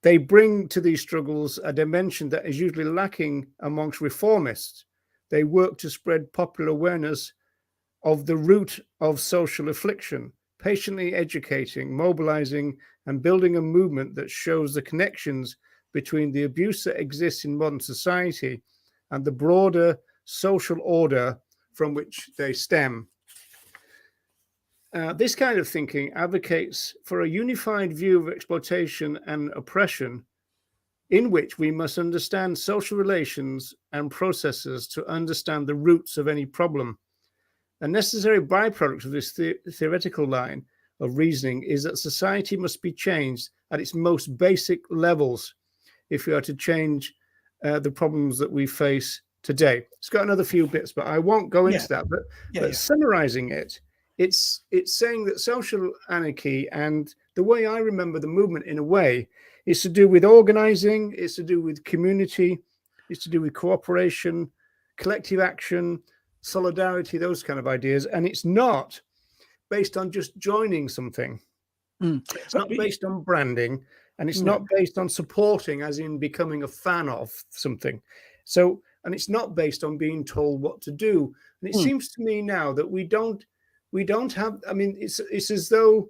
They bring to these struggles a dimension that is usually lacking amongst reformists. They work to spread popular awareness of the root of social affliction, patiently educating, mobilizing, and building a movement that shows the connections between the abuse that exists in modern society and the broader social order from which they stem. This kind of thinking advocates for a unified view of exploitation and oppression, in which we must understand social relations and processes to understand the roots of any problem. A necessary byproduct of this theoretical line of reasoning is that society must be changed at its most basic levels if we are to change the problems that we face today. It's got another few bits, but I won't go into that. But summarizing it, it's saying that social anarchy, and the way I remember the movement in a way, is to do with organizing, it's to do with community, it's to do with cooperation, collective action, solidarity, those kind of ideas. And it's not based on just joining something. It's not based on branding, and it's not based on supporting, as in becoming a fan of something. So, and it's not based on being told what to do. And it seems to me now that we don't have, I mean, it's as though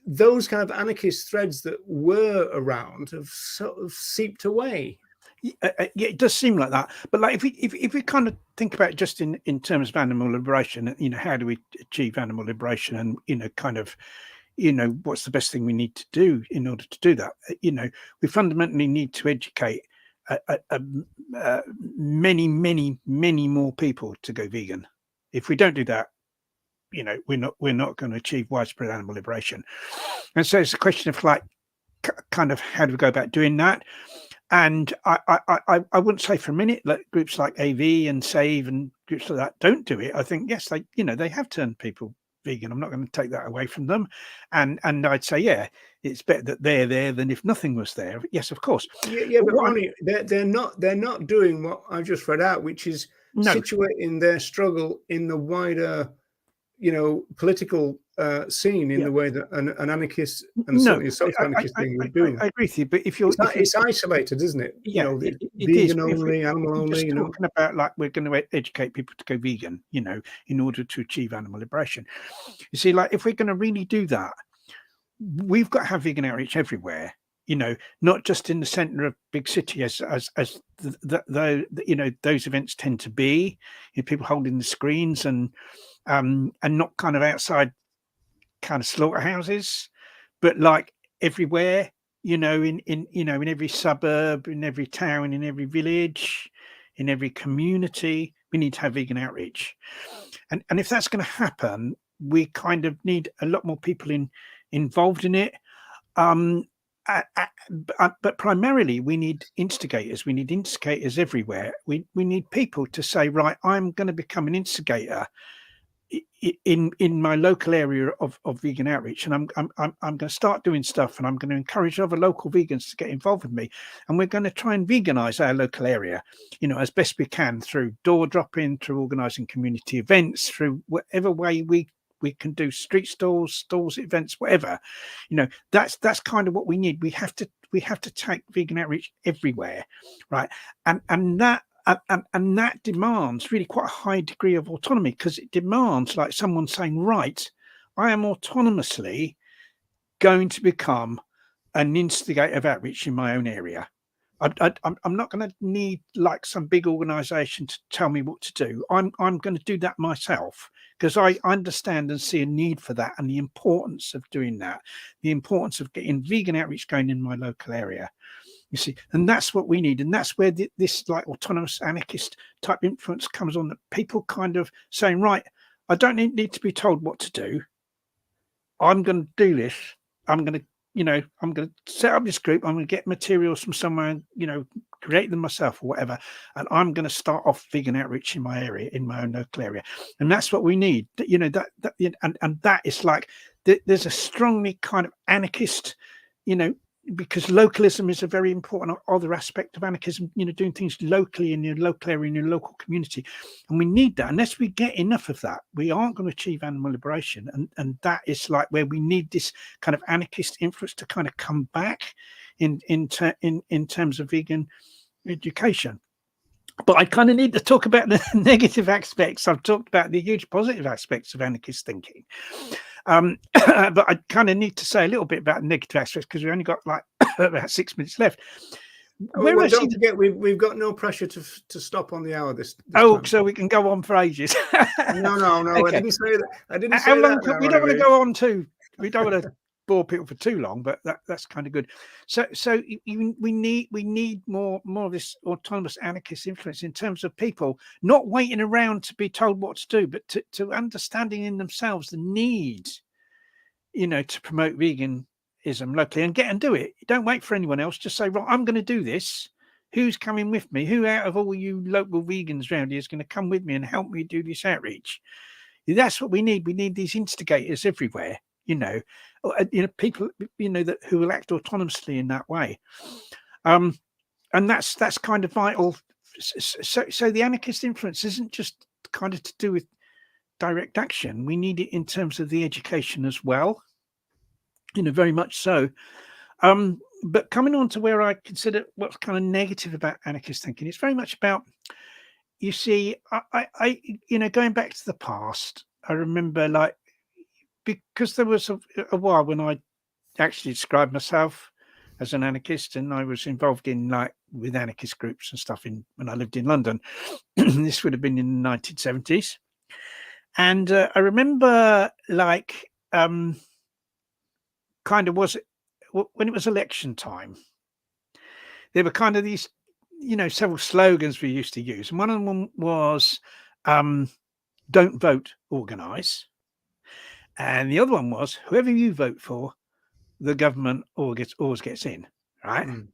those kind of anarchist threads that were around have sort of seeped away. Yeah, it does seem like that. But like if we kind of think about it just in terms of animal liberation, you know, how do we achieve animal liberation, and, you know, kind of, what's the best thing we need to do in order to do that? We fundamentally need to educate many, many, many more people to go vegan. If we don't do that, we're not going to achieve widespread animal liberation. And so it's a question of like kind of how do we go about doing that? And I wouldn't say for a minute that groups like AV and Save and groups like that don't do it. I think yes, they have turned people vegan. I'm not going to take that away from them. And I'd say, yeah, it's better that they're there than if nothing was there. Yes, of course. Yeah, but Ronnie, they're not doing what I just read out, which is situating their struggle in the wider, political scene in the way that an anarchist and certainly a social anarchist thing would do. I agree with you, but it's isolated, isn't it? Yeah, vegan only, animal only. Talking about like we're going to educate people to go vegan, in order to achieve animal liberation. You see, like if we're going to really do that, we've got to have vegan outreach everywhere. Not just in the centre of big city as those events tend to be. People holding the screens and not kind of outside kind of slaughterhouses, but like everywhere. In every suburb, in every town, in every village, in every community, we need to have vegan outreach. And if that's going to happen, we kind of need a lot more people involved in it. But primarily we need instigators. We need instigators everywhere. We need people to say, right, I'm going to become an instigator in my local area of vegan outreach, and I'm going to start doing stuff, and I'm going to encourage other local vegans to get involved with me, and we're going to try and veganize our local area, as best we can through door dropping, through organizing community events, through whatever way we can do, street stalls, events, whatever. That's kind of what we need. We have to take vegan outreach everywhere, right? And that demands really quite a high degree of autonomy, because it demands like someone saying, right, I am autonomously going to become an instigator of outreach in my own area. I'm not going to need like some big organization to tell me what to do. I'm going to do that myself, because I understand and see a need for that, and the importance of doing that, the importance of getting vegan outreach going in my local area. You see, and that's what we need, and that's where this like autonomous anarchist type influence comes on, that people kind of saying, right, I don't need to be told what to do. I'm going to do this. I'm going to set up this group. I'm going to get materials from somewhere, create them myself or whatever, and I'm going to start off vegan outreach in my area, in my own local area. And that's what we need. And that is like there's a strongly kind of anarchist, because localism is a very important other aspect of anarchism, doing things locally in your local area, in your local community. And we need that. Unless we get enough of that, we aren't going to achieve animal liberation. And that is like where we need this kind of anarchist influence to kind of come back in terms of vegan education. But I kind of need to talk about the negative aspects. I've talked about the huge positive aspects of anarchist thinking. But I kind of need to say a little bit about negative aspects, because we only got like about 6 minutes left. Don't forget, we've got no pressure to stop on the hour this time. So So we can go on for ages. No. Okay. I didn't say that. I didn't say How long? that. We don't want to go on too. We don't want to bore people for too long, but that's kind of good. So we need more of this autonomous anarchist influence in terms of people not waiting around to be told what to do, but to understanding in themselves the need, to promote veganism locally and do it. Don't wait for anyone else. Just say, right, I'm going to do this. Who's coming with me? Who out of all you local vegans around here is going to come with me and help me do this outreach? That's what we need. We need these instigators everywhere. People, that who will act autonomously in that way, and that's kind of vital. So the anarchist influence isn't just kind of to do with direct action. We need it in terms of the education as well, very much so. But coming on to where I consider what's kind of negative about anarchist thinking, it's very much about, you see, I going back to the past, I remember like, because there was a while when I actually described myself as an anarchist, and I was involved in with anarchist groups and stuff when I lived in London. This would have been in the 1970s. And I remember kind of was when it was election time. There were kind of these, several slogans we used to use, and one of them was "Don't vote, organise," and the other one was "Whoever you vote for, the government always gets in." Right? Mm.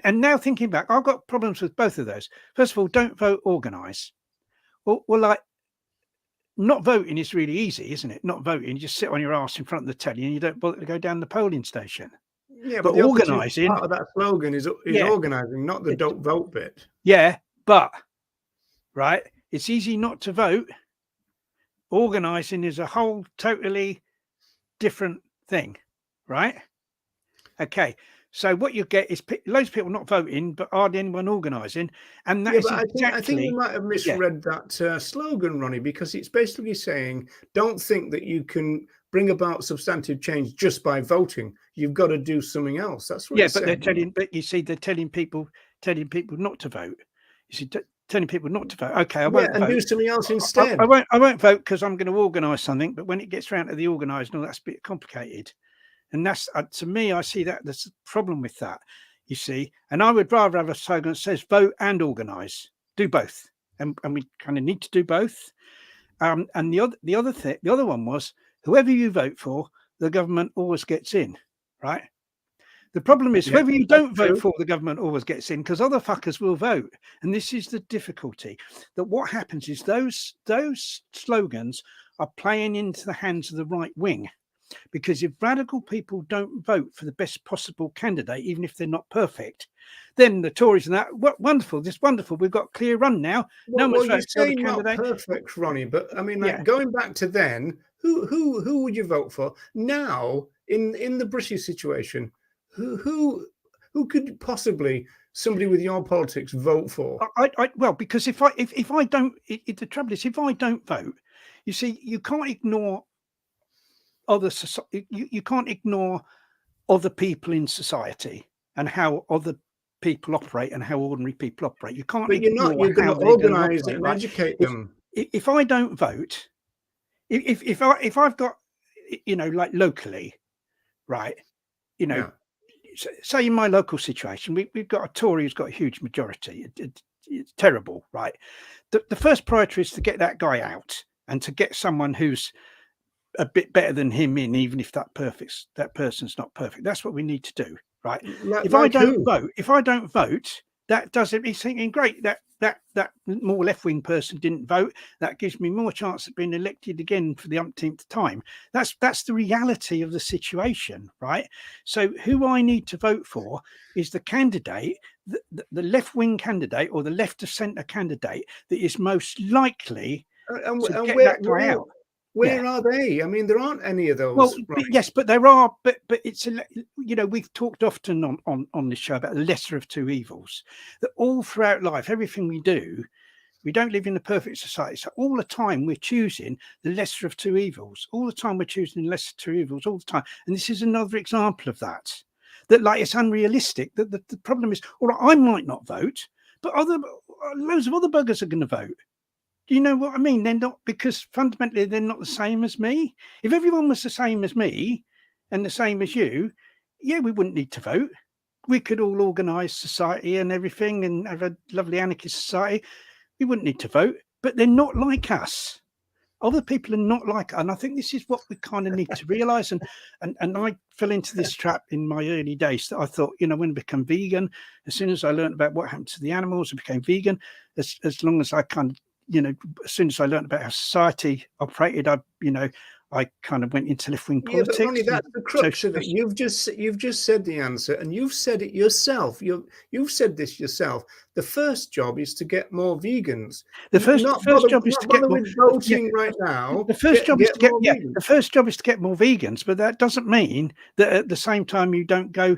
And now thinking back, I've got problems with both of those. First of all, don't vote, organise. Well, like, not voting is really easy, isn't it? Not voting, you just sit on your arse in front of the telly and you don't bother to go down the polling station. Yeah, But but the organising, part of that slogan is Yeah. organising, not the don't vote bit. yeah, but right, it's easy not to vote. Organising is a whole totally different thing, right? Okay, so what you get is loads of people not voting, but hardly anyone organising, and that Yeah, is but I think exactly. you might have misread that slogan, Ronnie, because it's basically saying, don't think that you can bring about substantive change just by voting. You've got to do something else. That's what Yeah, it's but saying. they're telling people not to vote. You see, telling people not to vote. Okay, I won't and vote. do something else instead. I won't vote because I'm going to organise something. But when it gets around to the organising, that's a bit complicated. And that's to me, I see that there's a problem with that. You see, and I would rather have a slogan that says vote and organise, do both, and we kind of need to do both. And the other one was whoever you vote for, the government always gets in, right? The problem is whoever you don't vote for, the government always gets in because other fuckers will vote. And this is the difficulty, that what happens is those slogans are playing into the hands of the right wing. Because if radical people don't vote for the best possible candidate, even if they're not perfect, then the Tories and that, wonderful, we've got a clear run now. Well, you say not perfect, Ronnie, but I mean, like, going back to then, who would you vote for? Now, in the British situation, who could possibly somebody with your politics vote for? Well, because if I don't, the trouble is, if I don't vote, you see, you can't ignore other society. You can't ignore other people in society and how other people operate and how ordinary people operate. You can't. But you're going to organise and educate them. If I don't vote, if I've got, like locally, right, say in my local situation, we've got a Tory who's got a huge majority. It's terrible, right? The first priority is to get that guy out and to get someone who's a bit better than him in, even if that person's not perfect. That's what we need to do, right? If I don't vote, that doesn't. He's thinking, great, that more left-wing person didn't vote. That gives me more chance of being elected again for the umpteenth time. That's the reality of the situation, right? So who I need to vote for is the candidate, the left-wing candidate or the left of centre candidate that is most likely to get that guy out. Where are they? I mean, there aren't any of those. Well, yes, but there are. But it's we've talked often on this show about the lesser of two evils. That all throughout life, everything we do, we don't live in a perfect society. So all the time we're choosing the lesser of two evils. All the time we're choosing the lesser of two evils. All the time, and this is another example of that. That like it's unrealistic. That the problem is, all right, I might not vote, but loads of other buggers are going to vote. Do you know what I mean? They're not, because fundamentally they're not the same as me. If everyone was the same as me and the same as you, yeah, we wouldn't need to vote. We could all organise society and everything and have a lovely anarchist society. We wouldn't need to vote, but they're not like us. Other people are not like us. And I think this is what we kind of need to realise. And I fell into this trap in my early days that I thought, when I become vegan, as soon as I learned about what happened to the animals, I became vegan. As long as I kind of, as soon as I learned about how society operated, I kind of went into left-wing politics. But Ronnie, that's the crux of it. You've just said the answer, and you've said it yourself. You've said this yourself. The first job is to get more vegans. The first job is to get more voting right now. The first job is to get the first job is to get more vegans, but that doesn't mean that at the same time you don't go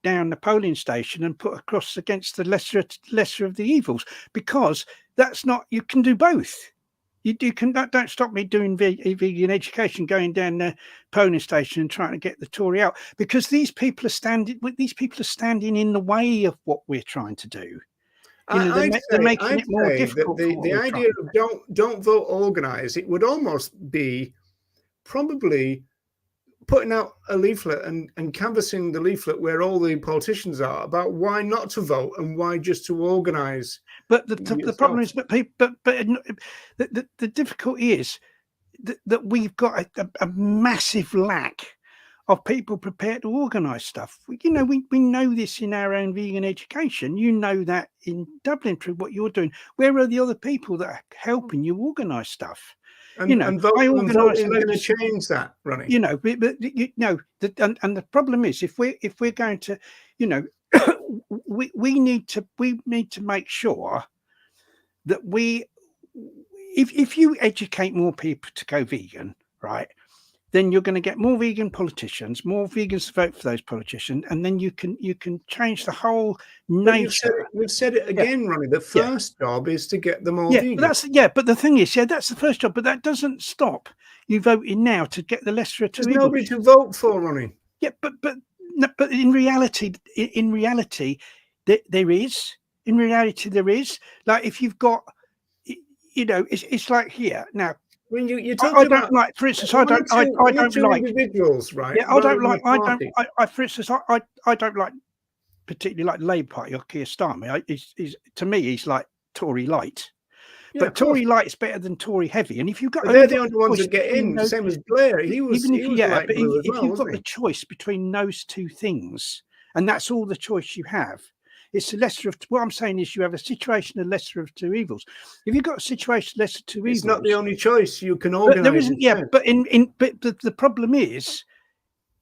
down the polling station and put a cross against the lesser of the evils, because that's not. You can do both. You can. Don't stop me doing vegan education, going down the polling station and trying to get the Tory out, because these people are standing in the way of what we're trying to do. They're making it more difficult. The idea of don't vote, organise, it would almost be probably putting out a leaflet and canvassing the leaflet where all the politicians are about why not to vote and why just to organise. But the problem is, but the difficulty is that we've got a massive lack of people prepared to organise stuff. You know, we know this in our own vegan education. You know that in Dublin through what you're doing. Where are the other people that are helping you organise stuff? And, you know, and voting is going to change that, Ronnie. You know, but you know, and the problem is if we're going to, you know, we need to make sure that if you educate more people to go vegan, right, then you're going to get more vegan politicians, more vegans to vote for those politicians, and then you can change the whole nature. We've said it again, Ronnie. The first job is to get them all vegan. But the thing is, that's the first job, but that doesn't stop you voting now to get the lesser of two evils. There's nobody to vote for, Ronnie. Yeah, but in reality, there is. In reality, there is. Like if you've got, you know, it's like here now. When you're talking about, like, for instance, I don't like individuals, right? Yeah, for instance, I don't like particularly like the Labour Party or Keir Starmer. To me, he's like Tory light. Yeah, but Tory light is better than Tory heavy. And if you've got, they're the only ones that get in. The same as Blair. He was if you've well, got the choice between those two things, and that's all the choice you have. It's the lesser of what I'm saying is you have a situation of lesser of two evils. If you've got a situation lesser of two evils, it's not the only choice you can organise. There isn't. Yeah, but but the problem is,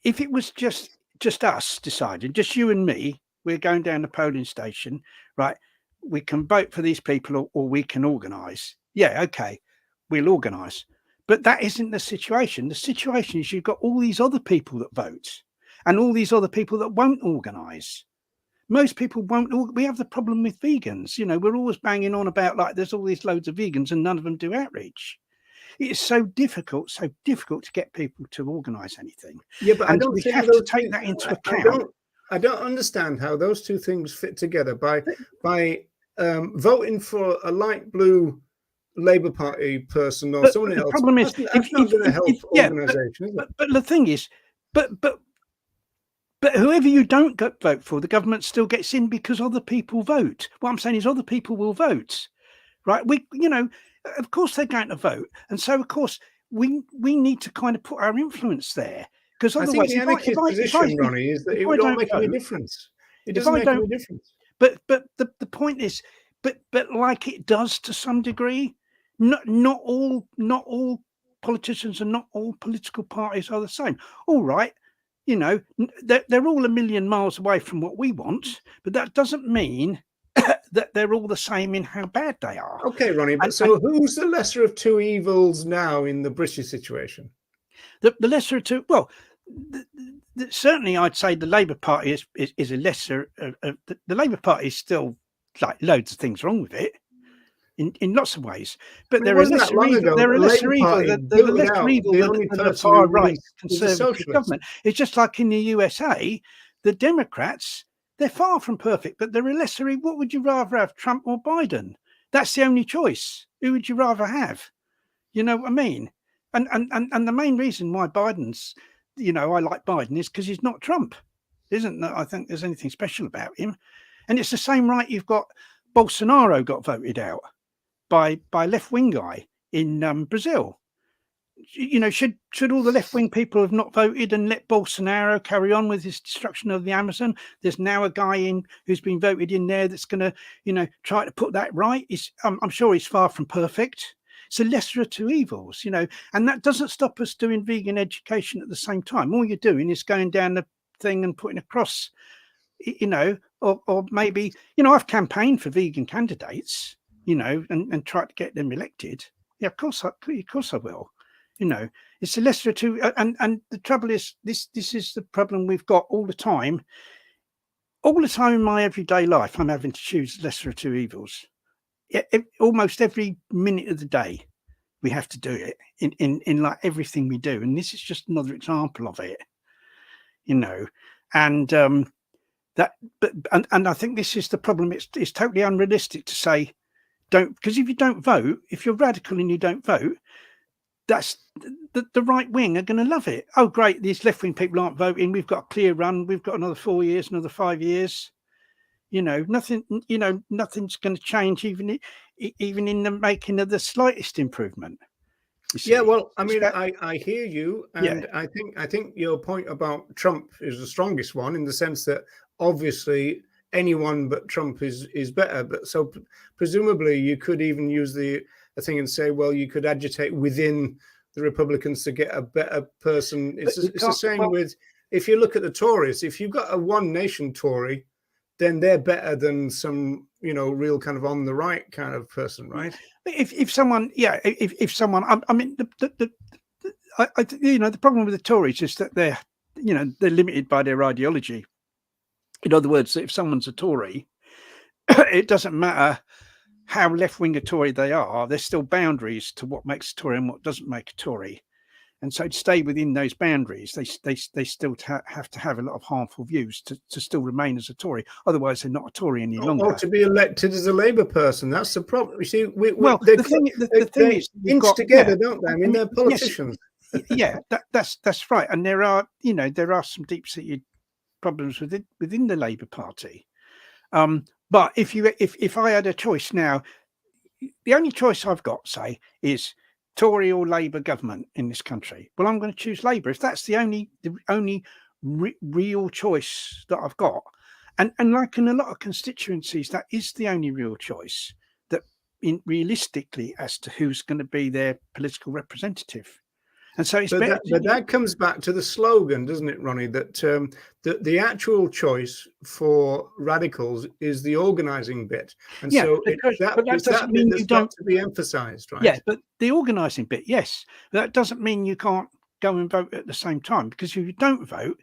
if it was just us deciding, just you and me, we're going down the polling station, right? We can vote for these people, or we can organise. Yeah, okay, we'll organise. But that isn't the situation. The situation is you've got all these other people that vote, and all these other people that won't organise. Most people won't. We have the problem with vegans. You know, we're always banging on about like there's all these loads of vegans and none of them do outreach. It's so difficult to get people to organise anything. Yeah, but I don't we have to take that into account. I don't understand how those two things fit together by voting for a light blue Labour Party person or someone else. The problem is that's not going to help organisation, is it? But the thing is, but whoever you don't vote for, the government still gets in because other people vote. What I'm saying is other people will vote, right? You know, of course they're going to vote. And so, of course, we need to kind of put our influence there. Because otherwise, I think the anarchist position, Ronnie, is that it don't make any difference. It doesn't make any difference. But the point is, but like it does to some degree, not all politicians and not all political parties are the same. All right. You know, they're all a million miles away from what we want, but that doesn't mean that they're all the same in how bad they are. Okay, Ronnie, but who's the lesser of two evils now in the British situation? The lesser of two, well, certainly I'd say the Labour Party is a lesser. The Labour Party is still like loads of things wrong with it. In lots of ways, but there are lesser evil. There are lesser evil. The lesser evil than the far right conservative government. It's just like in the USA, the Democrats, they're far from perfect, but they're a lesser evil. What would you rather have, Trump or Biden? That's the only choice. Who would you rather have? You know what I mean? And the main reason why Biden's, you know, I like Biden is because he's not Trump. Isn't that I think there's anything special about him? And it's the same right. You've got Bolsonaro got voted out by a left-wing guy in Brazil. You know, should all the left-wing people have not voted and let Bolsonaro carry on with his destruction of the Amazon? There's now a guy who's been voted in there that's going to, you know, try to put that right. I'm sure he's far from perfect. It's a lesser of two evils, you know, and that doesn't stop us doing vegan education at the same time. All you're doing is going down the thing and putting a cross, you know, or maybe, you know, I've campaigned for vegan candidates, you know, and try to get them elected. Yeah, of course I will. You know, it's a lesser of two. And the trouble is, this is the problem we've got all the time. All the time in my everyday life, I'm having to choose lesser of two evils. Almost every minute of the day, we have to do it in like everything we do. And this is just another example of it, you know, and I think this is the problem. It's totally unrealistic to say, because if you don't vote, if you're radical and you don't vote, that's the right wing are going to love it. Oh, great! These left wing people aren't voting. We've got a clear run. We've got another 4 years, another 5 years. Nothing. Nothing's going to change, even in the making of the slightest improvement. Yeah, well, I mean, I hear you, and Yeah. I think your point about Trump is the strongest one, in the sense that obviously anyone but Trump is better. But so presumably you could even use the thing and say, well, you could agitate within the Republicans to get a better person. It's the same with, if you look at the Tories. If you've got a one nation Tory, then they're better than some, real kind of on the right kind of person, right? If someone, I mean, the problem with the Tories is that they're limited by their ideology. In other words, if someone's a Tory, it doesn't matter how left-wing a Tory they are. There's still boundaries to what makes a Tory and what doesn't make a Tory. And so to stay within those boundaries, they still have to have a lot of harmful views to still remain as a Tory. Otherwise, they're not a Tory any longer. Or to be elected as a Labour person. That's the problem. You see, the thing is, inch together, don't they? I mean, they're politicians. Yes, that's right. And there are some deep-seated problems within the Labour Party. But if I had a choice now, the only choice I've got, say, is Tory or Labour government in this country. Well, I'm going to choose Labour if that's the only real choice that I've got. And like in a lot of constituencies, that is the only real choice that realistically as to who's going to be their political representative. And so it's better. But that comes back to the slogan, doesn't it, Ronnie? That the actual choice for radicals is the organising bit, and so that doesn't mean you don't to be emphasised, right? Yeah, but the organising bit, yes, that doesn't mean you can't go and vote at the same time, because if you don't vote,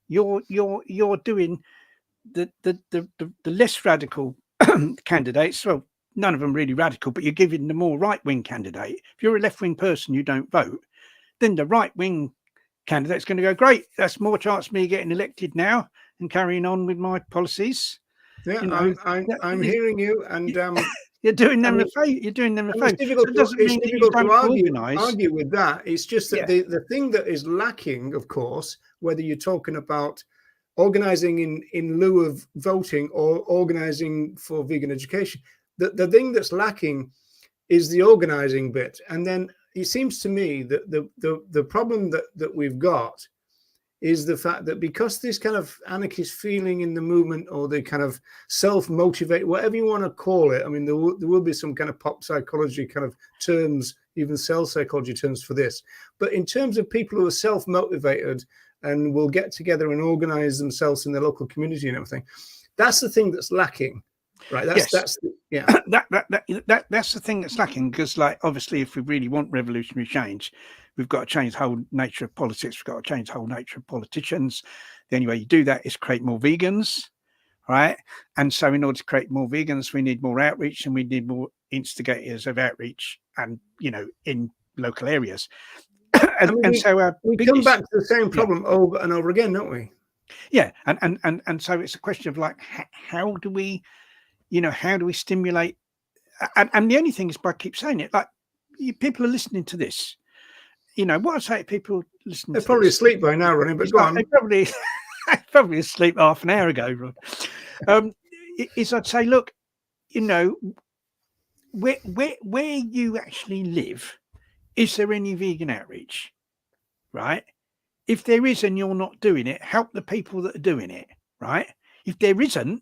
you're doing the less radical candidates. Well, none of them really radical, but you're giving the more right wing candidate. If you're a left wing person, you don't vote. Then the right-wing candidate's going to go, great, that's more chance of me getting elected now and carrying on with my policies. Yeah, I'm hearing you, and you're doing them a favour. You're doing them a favour. It's difficult to argue with that. It's just that the thing that is lacking, of course, whether you're talking about organising in lieu of voting or organising for vegan education, the thing that's lacking is the organising bit. And then it seems to me that the problem that we've got is the fact that because this kind of anarchist feeling in the movement, or the kind of self-motivate, whatever you want to call it, I mean, there will be some kind of pop psychology kind of terms, even cell psychology terms for this. But in terms of people who are self-motivated and will get together and organize themselves in their local community and everything, that's the thing that's lacking. Right. That's the thing that's lacking, because, like, obviously, if we really want revolutionary change, we've got to change the whole nature of politics. We've got to change the whole nature of politicians. The only way you do that is create more vegans, right? And so, in order to create more vegans, we need more outreach, and we need more instigators of outreach, and in local areas. and so we come back to the same problem over and over again, don't we? Yeah, and so it's a question of, like, how do we stimulate? And the only thing is, by keep saying it, like, people are listening to this. What I say to people listening, they're probably asleep by now, Ronnie, but go on. They're probably asleep half an hour ago, Ron. Is I'd say, look, where you actually live, is there any vegan outreach, right? If there is and you're not doing it, help the people that are doing it, right? If there isn't,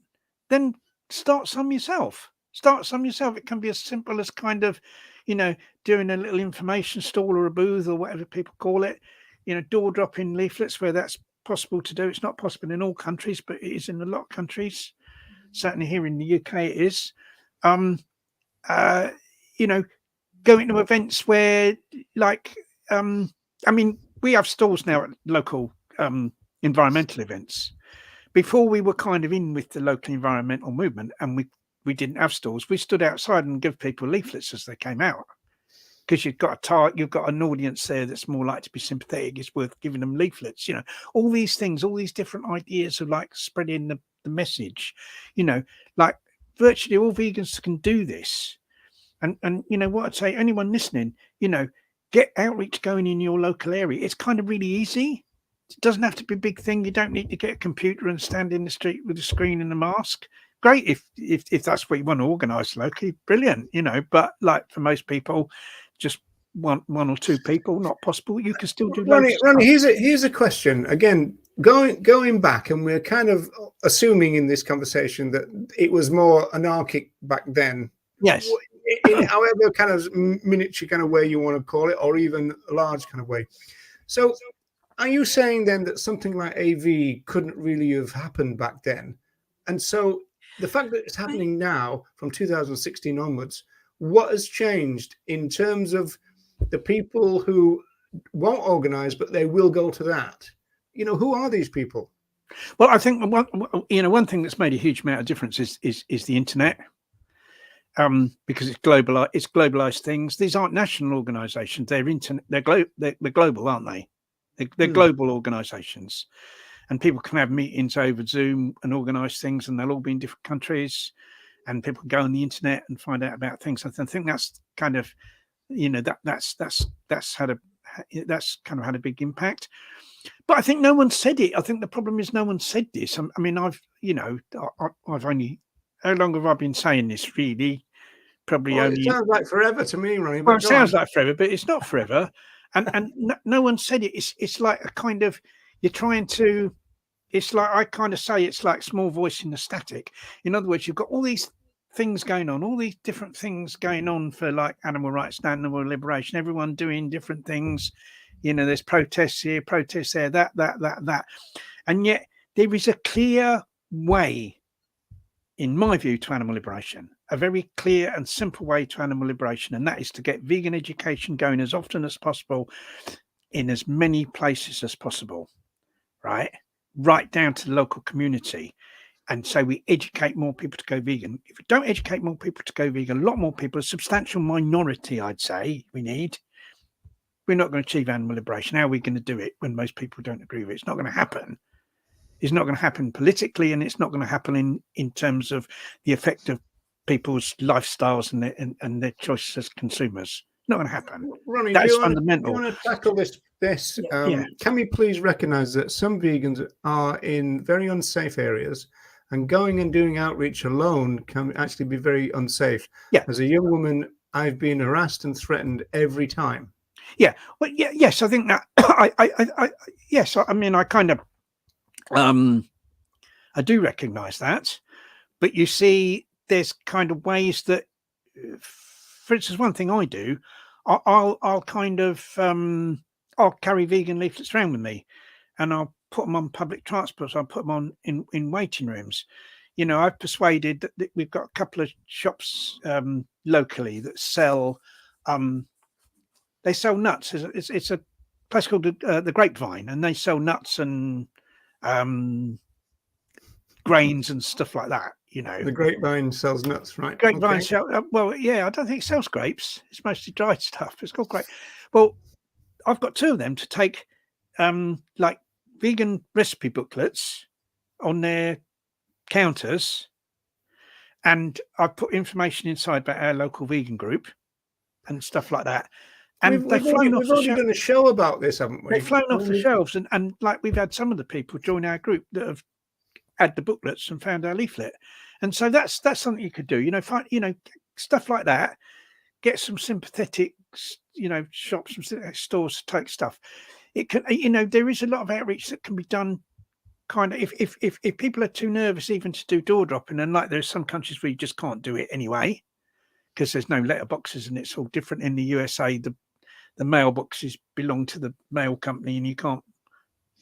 then start some yourself. It can be as simple as kind of, doing a little information stall or a booth or whatever people call it, door dropping leaflets where that's possible to do. It's not possible in all countries, but it is in a lot of countries. Certainly here in the UK it is. Going to events where, like, we have stalls now at local environmental events. Before, we were kind of in with the local environmental movement, and we didn't have stalls. We stood outside and give people leaflets as they came out, because you've got an audience there that's more likely to be sympathetic. It's worth giving them leaflets. All these things, all these different ideas of, like, spreading the message. Like, virtually all vegans can do this. And what I'd say, anyone listening, get outreach going in your local area. It's kind of really easy. It doesn't have to be a big thing. You don't need to get a computer and stand in the street with a screen and a mask. Great if that's what you want to organise locally, brilliant, But like for most people, just one or two people, not possible. You can still do. Ronnie, here's a question. Again, going back, and we're kind of assuming in this conversation that it was more anarchic back then. Yes. In however kind of miniature kind of way you want to call it, or even a large kind of way. So, are you saying then that something like AV couldn't really have happened back then? And so, the fact that it's happening now from 2016 onwards, what has changed in terms of the people who won't organize, but they will go to that? Who are these people? Well, I think one thing that's made a huge amount of difference is the internet. Because it's globalized things. These aren't national organizations. They're global, aren't they? They're global organizations, and people can have meetings over Zoom and organize things, and they'll all be in different countries, and people can go on the internet and find out about things. I think that's kind of, that's kind of had a big impact. But I think no one said it. I think the problem is no one said this. I mean, I've only, how long have I been saying this, really? Probably only. It sounds like forever to me, Ronnie. Well, it sounds like forever, but it's not forever. And no one said it. It's like a kind of, you're trying to, it's like, I kind of say it's like small voice in the static. In other words, you've got all these things going on, all these different things going on for like animal rights, animal liberation, everyone doing different things. There's protests here, protests there, that. And yet there is a clear way, in my view, to animal liberation, a very clear and simple way to animal liberation. And that is to get vegan education going as often as possible in as many places as possible, right down to the local community. And so we educate more people to go vegan. If we don't educate more people to go vegan, a lot more people, a substantial minority, I'd say, we're not going to achieve animal liberation. How are we going to do it when most people don't agree with it? It's not going to happen. It's not going to happen politically, and it's not going to happen in terms of the effect of people's lifestyles and their choices as consumers. Not going to happen. Ronnie, that's fundamental. Do you want to tackle this? Yeah. Can we please recognize that some vegans are in very unsafe areas, and going and doing outreach alone can actually be very unsafe? Yeah. As a young woman, I've been harassed and threatened every time. Yeah. Well, yeah. Yes, I think that. Yes. I mean, I kind of. I do recognize that, but you see, there's kind of ways that, for instance, one thing I do, I'll kind of I'll carry vegan leaflets around with me, and I'll put them on public transport. I'll put them on in waiting rooms. I've persuaded that we've got a couple of shops locally that sell they sell nuts. It's a place called the Grapevine, and they sell nuts and grains and stuff like that. The Grapevine sells nuts, right? Grapevine sell, well, yeah, I don't think it sells grapes. It's mostly dried stuff. It's called grape. Well, I've got two of them to take like vegan recipe booklets on their counters, and I've put information inside about our local vegan group and stuff like that. And we've already done a show about this, haven't we? They've flown off the shelves, and like we've had some of the people join our group that have had the booklets and found our leaflet, and so that's something you could do. Find stuff like that. Get some sympathetic, shops, some stores to take stuff. It can, there is a lot of outreach that can be done. Kind of, if people are too nervous even to do door dropping, and like there's some countries where you just can't do it anyway because there's no letterboxes and it's all different. In the USA, the mailboxes belong to the mail company, and you can't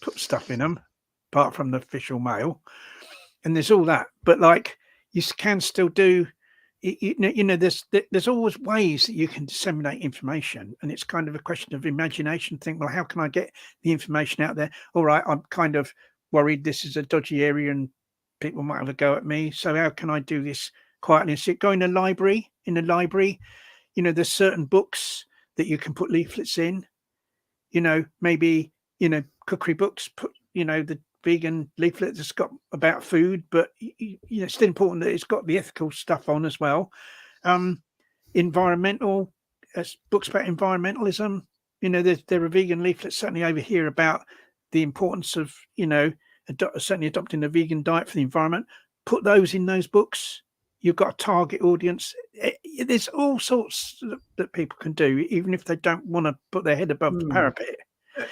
put stuff in them apart from the official mail. And there's all that, but like you can still do. There's always ways that you can disseminate information, and it's kind of a question of imagination. Think, well, how can I get the information out there? All right, I'm kind of worried this is a dodgy area and people might have a go at me. So how can I do this quietly? So go in the library. There's certain books that you can put leaflets in. Maybe cookery books. Put the vegan leaflet that's got about food, but it's still important that it's got the ethical stuff on as well. Environmental books about environmentalism, there are vegan leaflets certainly over here about the importance of, certainly adopting a vegan diet for the environment. Put those in those books. You've got a target audience. There's all sorts that people can do, even if they don't want to put their head above the parapet.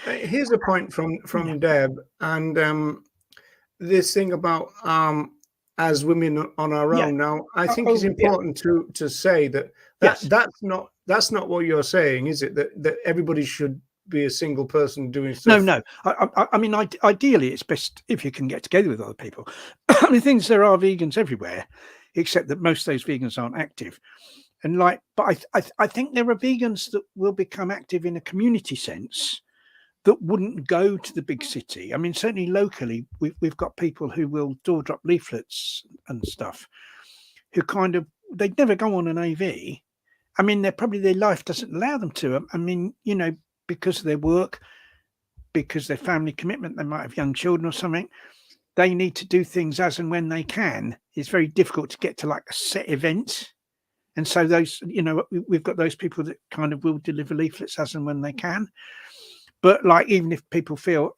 Here's a point from Deb, and this thing about as women on our own. Now, I think it's important to say that that's not what you're saying, is it? That everybody should be a single person doing stuff. No. I mean, ideally, it's best if you can get together with other people. I mean, there are vegans everywhere, except that most of those vegans aren't active. And but I think there are vegans that will become active in a community sense that wouldn't go to the big city. I mean, certainly locally, we've got people who will door drop leaflets and stuff, who they'd never go on an AV. I mean, their life doesn't allow them to. I mean, because of their work, because their family commitment, they might have young children or something. They need to do things as and when they can. It's very difficult to get to like a set event. And so those, we've got those people that kind of will deliver leaflets as and when they can. But even if people feel,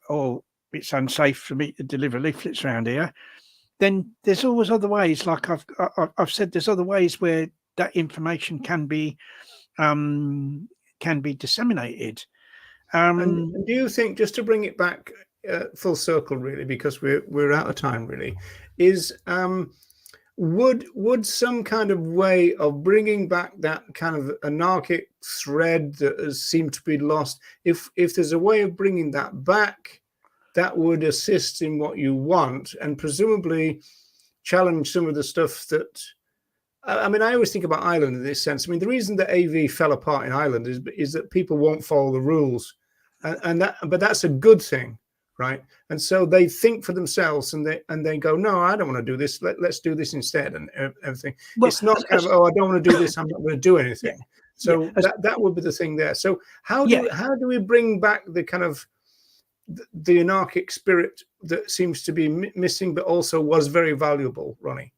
it's unsafe for me to deliver leaflets around here, then there's always other ways. Like I've said, there's other ways where that information can be disseminated. And do you think, just to bring it back full circle, really, because we're out of time, really, is would some kind of way of bringing back that kind of anarchic thread that has seemed to be lost, if there's a way of bringing that back, that would assist in what you want and presumably challenge some of the stuff that, I mean, I always think about Ireland in this sense. I mean, the reason that AV fell apart in Ireland is that people won't follow the rules, but that's a good thing, right? And so they think for themselves, and they go, no, I don't want to do this. Let's do this instead, and everything. Well, it's not kind of, I don't want to do this. I'm not going to do anything. Yeah. So that would be the thing there. So how do we bring back the kind of the anarchic spirit that seems to be missing, but also was very valuable, Ronnie?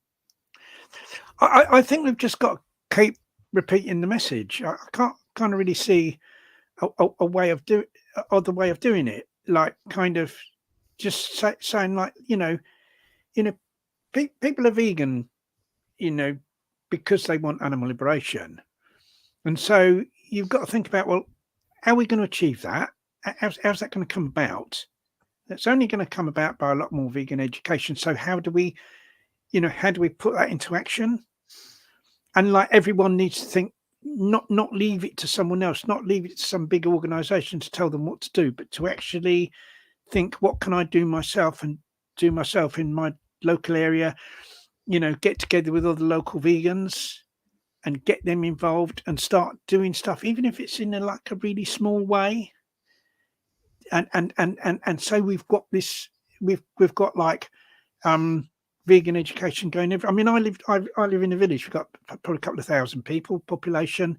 I think we've just got to keep repeating the message. I can't kind of really see a way of doing it. Like kind of just saying like, people are vegan, because they want animal liberation. And so you've got to think about, well, how are we going to achieve that? How's that going to come about? It's only going to come about by a lot more vegan education. So how do we put that into action? And like everyone needs to think, not leave it to someone else, not leave it to some big organization to tell them what to do, but to actually think, what can I do myself and do myself in my local area, get together with other local vegans and get them involved and start doing stuff, even if it's in a really small way. And so we've got this, we've got vegan education going everywhere. I mean, I live in a village. We've got probably a couple of thousand people population.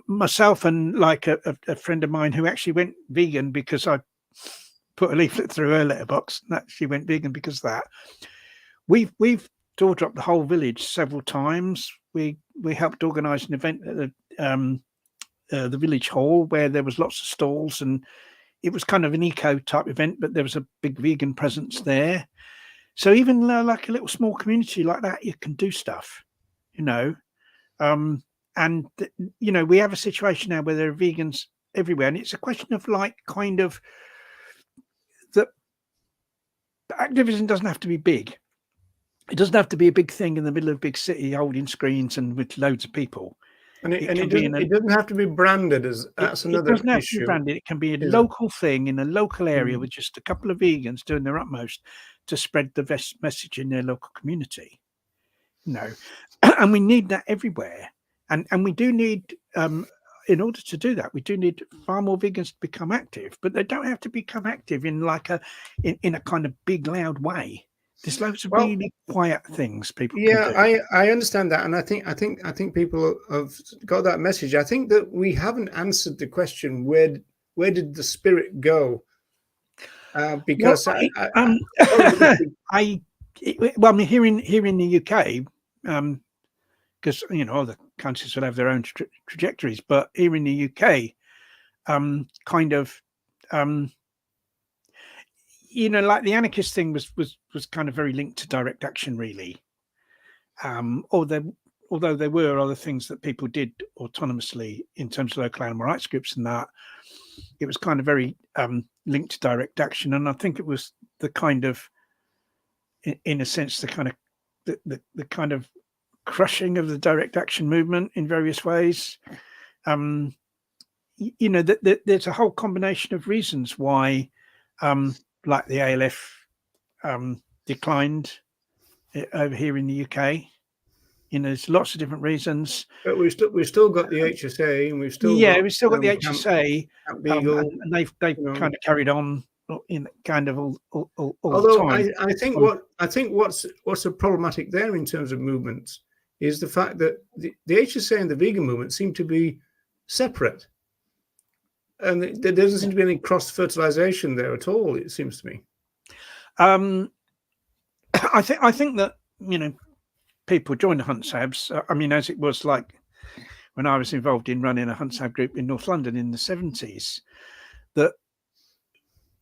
Myself and a friend of mine who actually went vegan because I put a leaflet through her letterbox, and she went vegan because of that. We've door dropped the whole village several times. We helped organise an event at the village hall where there was lots of stalls, and it was kind of an eco type event, but there was a big vegan presence there. So even like a little small community like that, you can do stuff, and we have a situation now where there are vegans everywhere, and it's a question of that activism doesn't have to be big. It doesn't have to be a big thing in the middle of a big city holding screens and with loads of people. And it doesn't have to be branded as that's another issue. It doesn't have to be branded. It can be a local thing in a local area with just a couple of vegans doing their utmost to spread the best message in their local community. And we need that everywhere. And we do need, in order to do that, we do need far more vegans to become active. But they don't have to become active in in a kind of big, loud way. There's loads of really quiet things people can do. I understand that, and I think people have got that message. I think that we haven't answered the question, where did the spirit go? Because I mean, here in the UK, because other countries will have their own trajectories, but here in the UK, kind of, like the anarchist thing was kind of very linked to direct action, really. Although there were other things that people did autonomously in terms of local animal rights groups and that, it was kind of very linked to direct action. And I think it was the kind of, in a sense, the kind of crushing of the direct action movement in various ways. There's a whole combination of reasons why, like the ALF declined over here in the UK. There's lots of different reasons. But we've still got the HSA, and we've still got the HSA, Camp Beagle, and they've kind of carried on in kind of all although the time. I think what's a problematic there in terms of movements is the fact that the HSA and the vegan movement seem to be separate, and there doesn't seem to be any cross fertilization there at all. It seems to me. I think that people join the Hunt Sabs. I mean, as it was like when I was involved in running a Hunt Sab group in North London in the 70s, that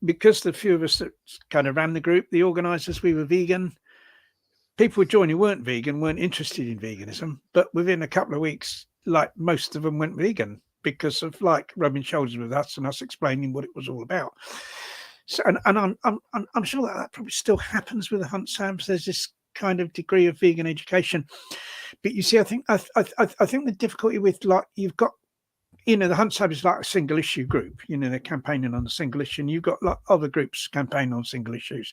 because the few of us that kind of ran the group, the organisers, we were vegan. People would join who weren't vegan, weren't interested in veganism, but within a couple of weeks, like most of them went vegan because of like rubbing shoulders with us and us explaining what it was all about. So, and I'm sure that probably still happens with the Hunt Sabs. There's this kind of degree of vegan education, but you see, I think the difficulty with, like, you've got, the Hunt Sab is like a single issue group. They're campaigning on a single issue, and you've got like other groups campaigning on single issues.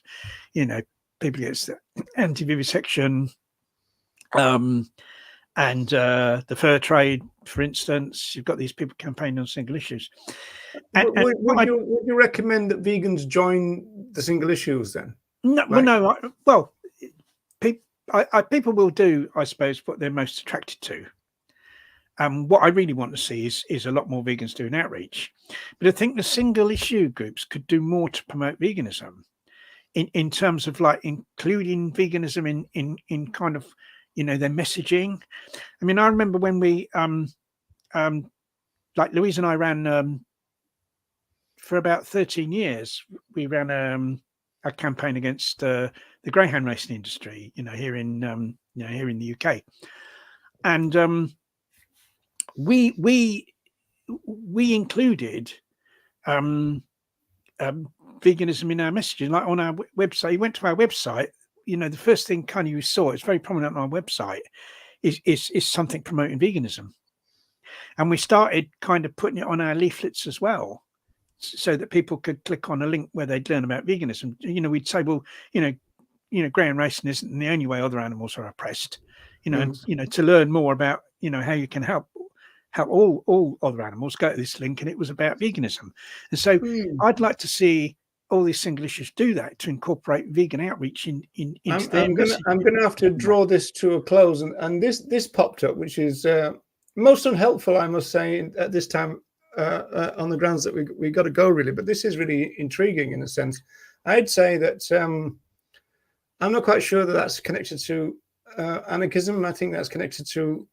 People against the anti-vivisection, and the fur trade, for instance. You've got these people campaigning on single issues. Would you recommend that vegans join the single issues then? No, well, people will do, I suppose, what they're most attracted to. What I really want to see is a lot more vegans doing outreach. But I think the single issue groups could do more to promote veganism in terms of like including veganism in kind of, their messaging. I mean, I remember when we, like Louise and I ran, for about 13 years, we ran a campaign against the greyhound racing industry, here in the UK. And we included veganism in our messaging, like on our website. You went to our website, the first thing kind of you saw, it's very prominent on our website, is something promoting veganism. And we started kind of putting it on our leaflets as well, so that people could click on a link where they'd learn about veganism. We'd say, well, greyhound racing isn't the only way other animals are oppressed, and, to learn more about, how you can help all other animals, go to this link, and it was about veganism. And so I'd like to see all these single issues do that, to incorporate vegan outreach into I'm going to have to draw this to a close, and this popped up, which is most unhelpful, I must say, at this time, on the grounds that we got to go, really. But this is really intriguing in a sense. I'd say that I'm not quite sure that that's connected to anarchism. I think that's connected to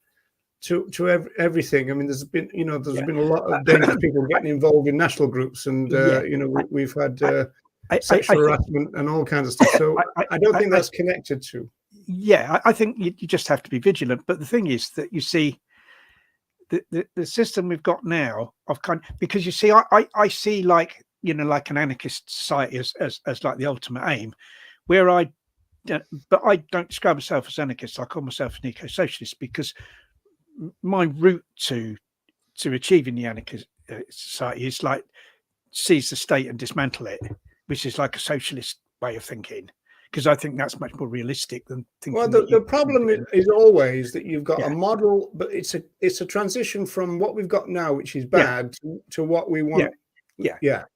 everything. I mean, there's been been a lot of dangerous people getting involved in national groups, and we've had sexual harassment and all kinds of stuff. So I don't think that's connected to. Yeah, I think you just have to be vigilant. But the thing is that you see the system we've got now of because you see, I see like an anarchist society as like the ultimate aim, where but I don't describe myself as anarchist. I call myself an eco-socialist, because my route to achieving the anarchist society is like seize the state and dismantle it, which is like a socialist way of thinking, because I think that's much more realistic than thinking. Well, the problem is always that you've got a model, but it's a transition from what we've got now, which is bad, to what we want.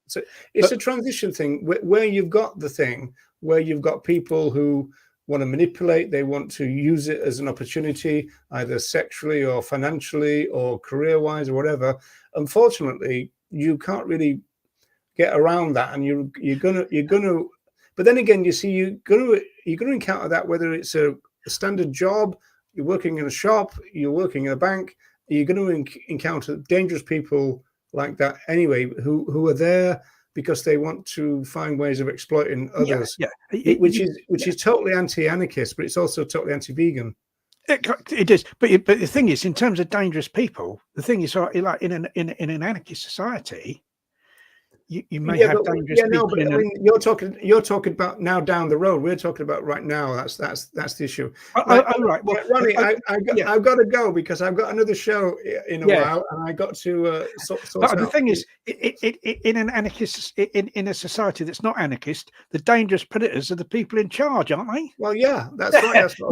So it's a transition thing where you've got the thing where you've got people who want to manipulate, they want to use it as an opportunity, either sexually or financially or career-wise or whatever. Unfortunately, you can't really get around that, and you're gonna. But then again, you see, you're gonna encounter that whether it's a standard job, you're working in a shop, you're working in a bank. You're going to encounter dangerous people like that anyway, who are there because they want to find ways of exploiting others, which is totally anti-anarchist, but it's also totally anti-vegan. It is, but the thing is, in terms of dangerous people, the thing is, like in an anarchist society, you may have dangerous people. But I mean, you're talking about now down the road. We're talking about right now. That's the issue. Right. Well, Ronnie, I've got to go because I've got another show in a while, and I got to sort but the out. thing is, in an anarchist, in a society that's not anarchist, the dangerous predators are the people in charge, aren't they? Well, yeah, that's right. That's what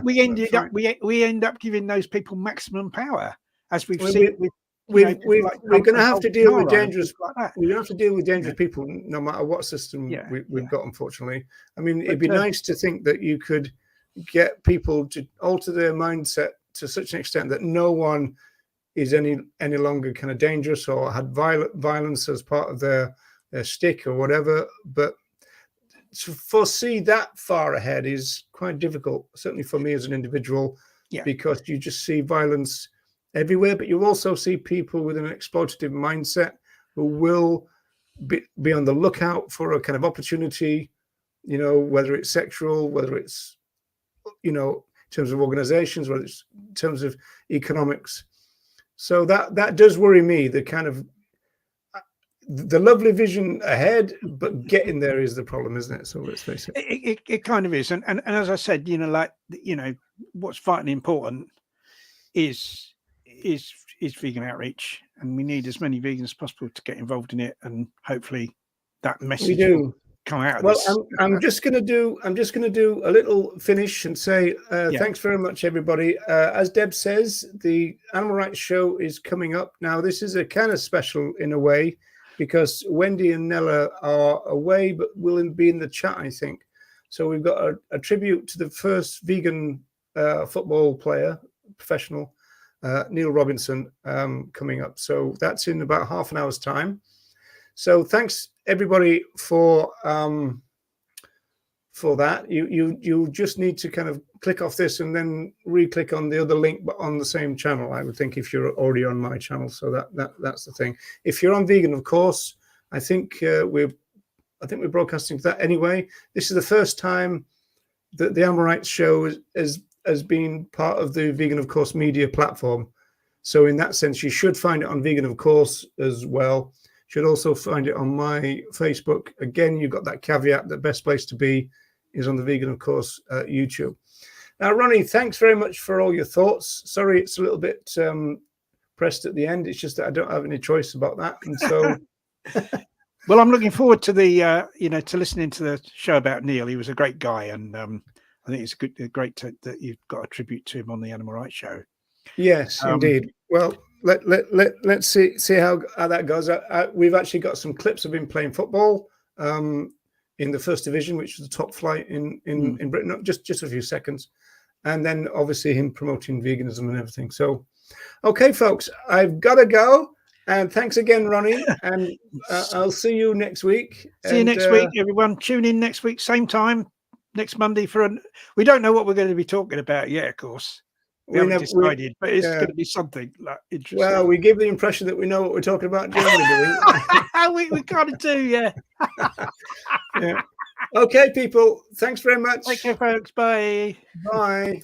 we end up giving those people maximum power, as we've seen with. We're going to have to deal with dangerous. We're going to have to deal with dangerous people, no matter what system we've got. Unfortunately, I mean, it'd be nice to think that you could get people to alter their mindset to such an extent that no one is any longer kind of dangerous or had violence as part of their stick or whatever. But to foresee that far ahead is quite difficult, certainly for me as an individual, because you just see violence everywhere, but you also see people with an exploitative mindset who will be on the lookout for a kind of opportunity, whether it's sexual, whether it's, in terms of organizations, whether it's in terms of economics. So that does worry me, the kind of the lovely vision ahead, but getting there is the problem, isn't it? So let's face it. It kind of is. And as I said, what's vitally important is vegan outreach, and we need as many vegans as possible to get involved in it, and hopefully that message will come out of this. I'm just going to do a little finish and say thanks very much, everybody. As Deb says, the Animal Rights Show is coming up now. This is a kind of special in a way because Wendy and Nella are away, but will be in the chat, I think. So we've got a tribute to the first vegan football player, professional, Neil Robinson, coming up. So that's in about half an hour's time. So thanks everybody for that. You just need to kind of click off this and then re-click on the other link, but on the same channel, I would think, if you're already on my channel. So that's the thing. If you're on Vegan, of course, I think we're broadcasting that anyway. This is the first time that the Animal Rights Show has been part of the Vegan of Course media platform. So in that sense, you should find it on Vegan of Course as well. Should also find it on my Facebook. Again, you've got that caveat, the best place to be is on the Vegan of Course YouTube. Now, Ronnie, thanks very much for all your thoughts. Sorry, it's a little bit pressed at the end. It's just that I don't have any choice about that. And so... Well, I'm looking forward to the, to listening to the show about Neil. He was a great guy, and I think it's great that you've got a tribute to him on the Animal Rights Show. Yes, indeed. Well, let's see how that goes. We've actually got some clips of him playing football in the first division, which is the top flight in Britain. Just a few seconds, and then obviously him promoting veganism and everything. So, okay, folks, I've got to go. And thanks again, Ronnie. And I'll see you next week. See you next week, everyone. Tune in next week, same time, next Monday. We don't know what we're going to be talking about yet, of course. We haven't decided, but it's going to be something like interesting. Well, we give the impression that we know what we're talking about generally. we kind of do, yeah. Okay, people. Thanks very much. Take care, folks. Bye. Bye.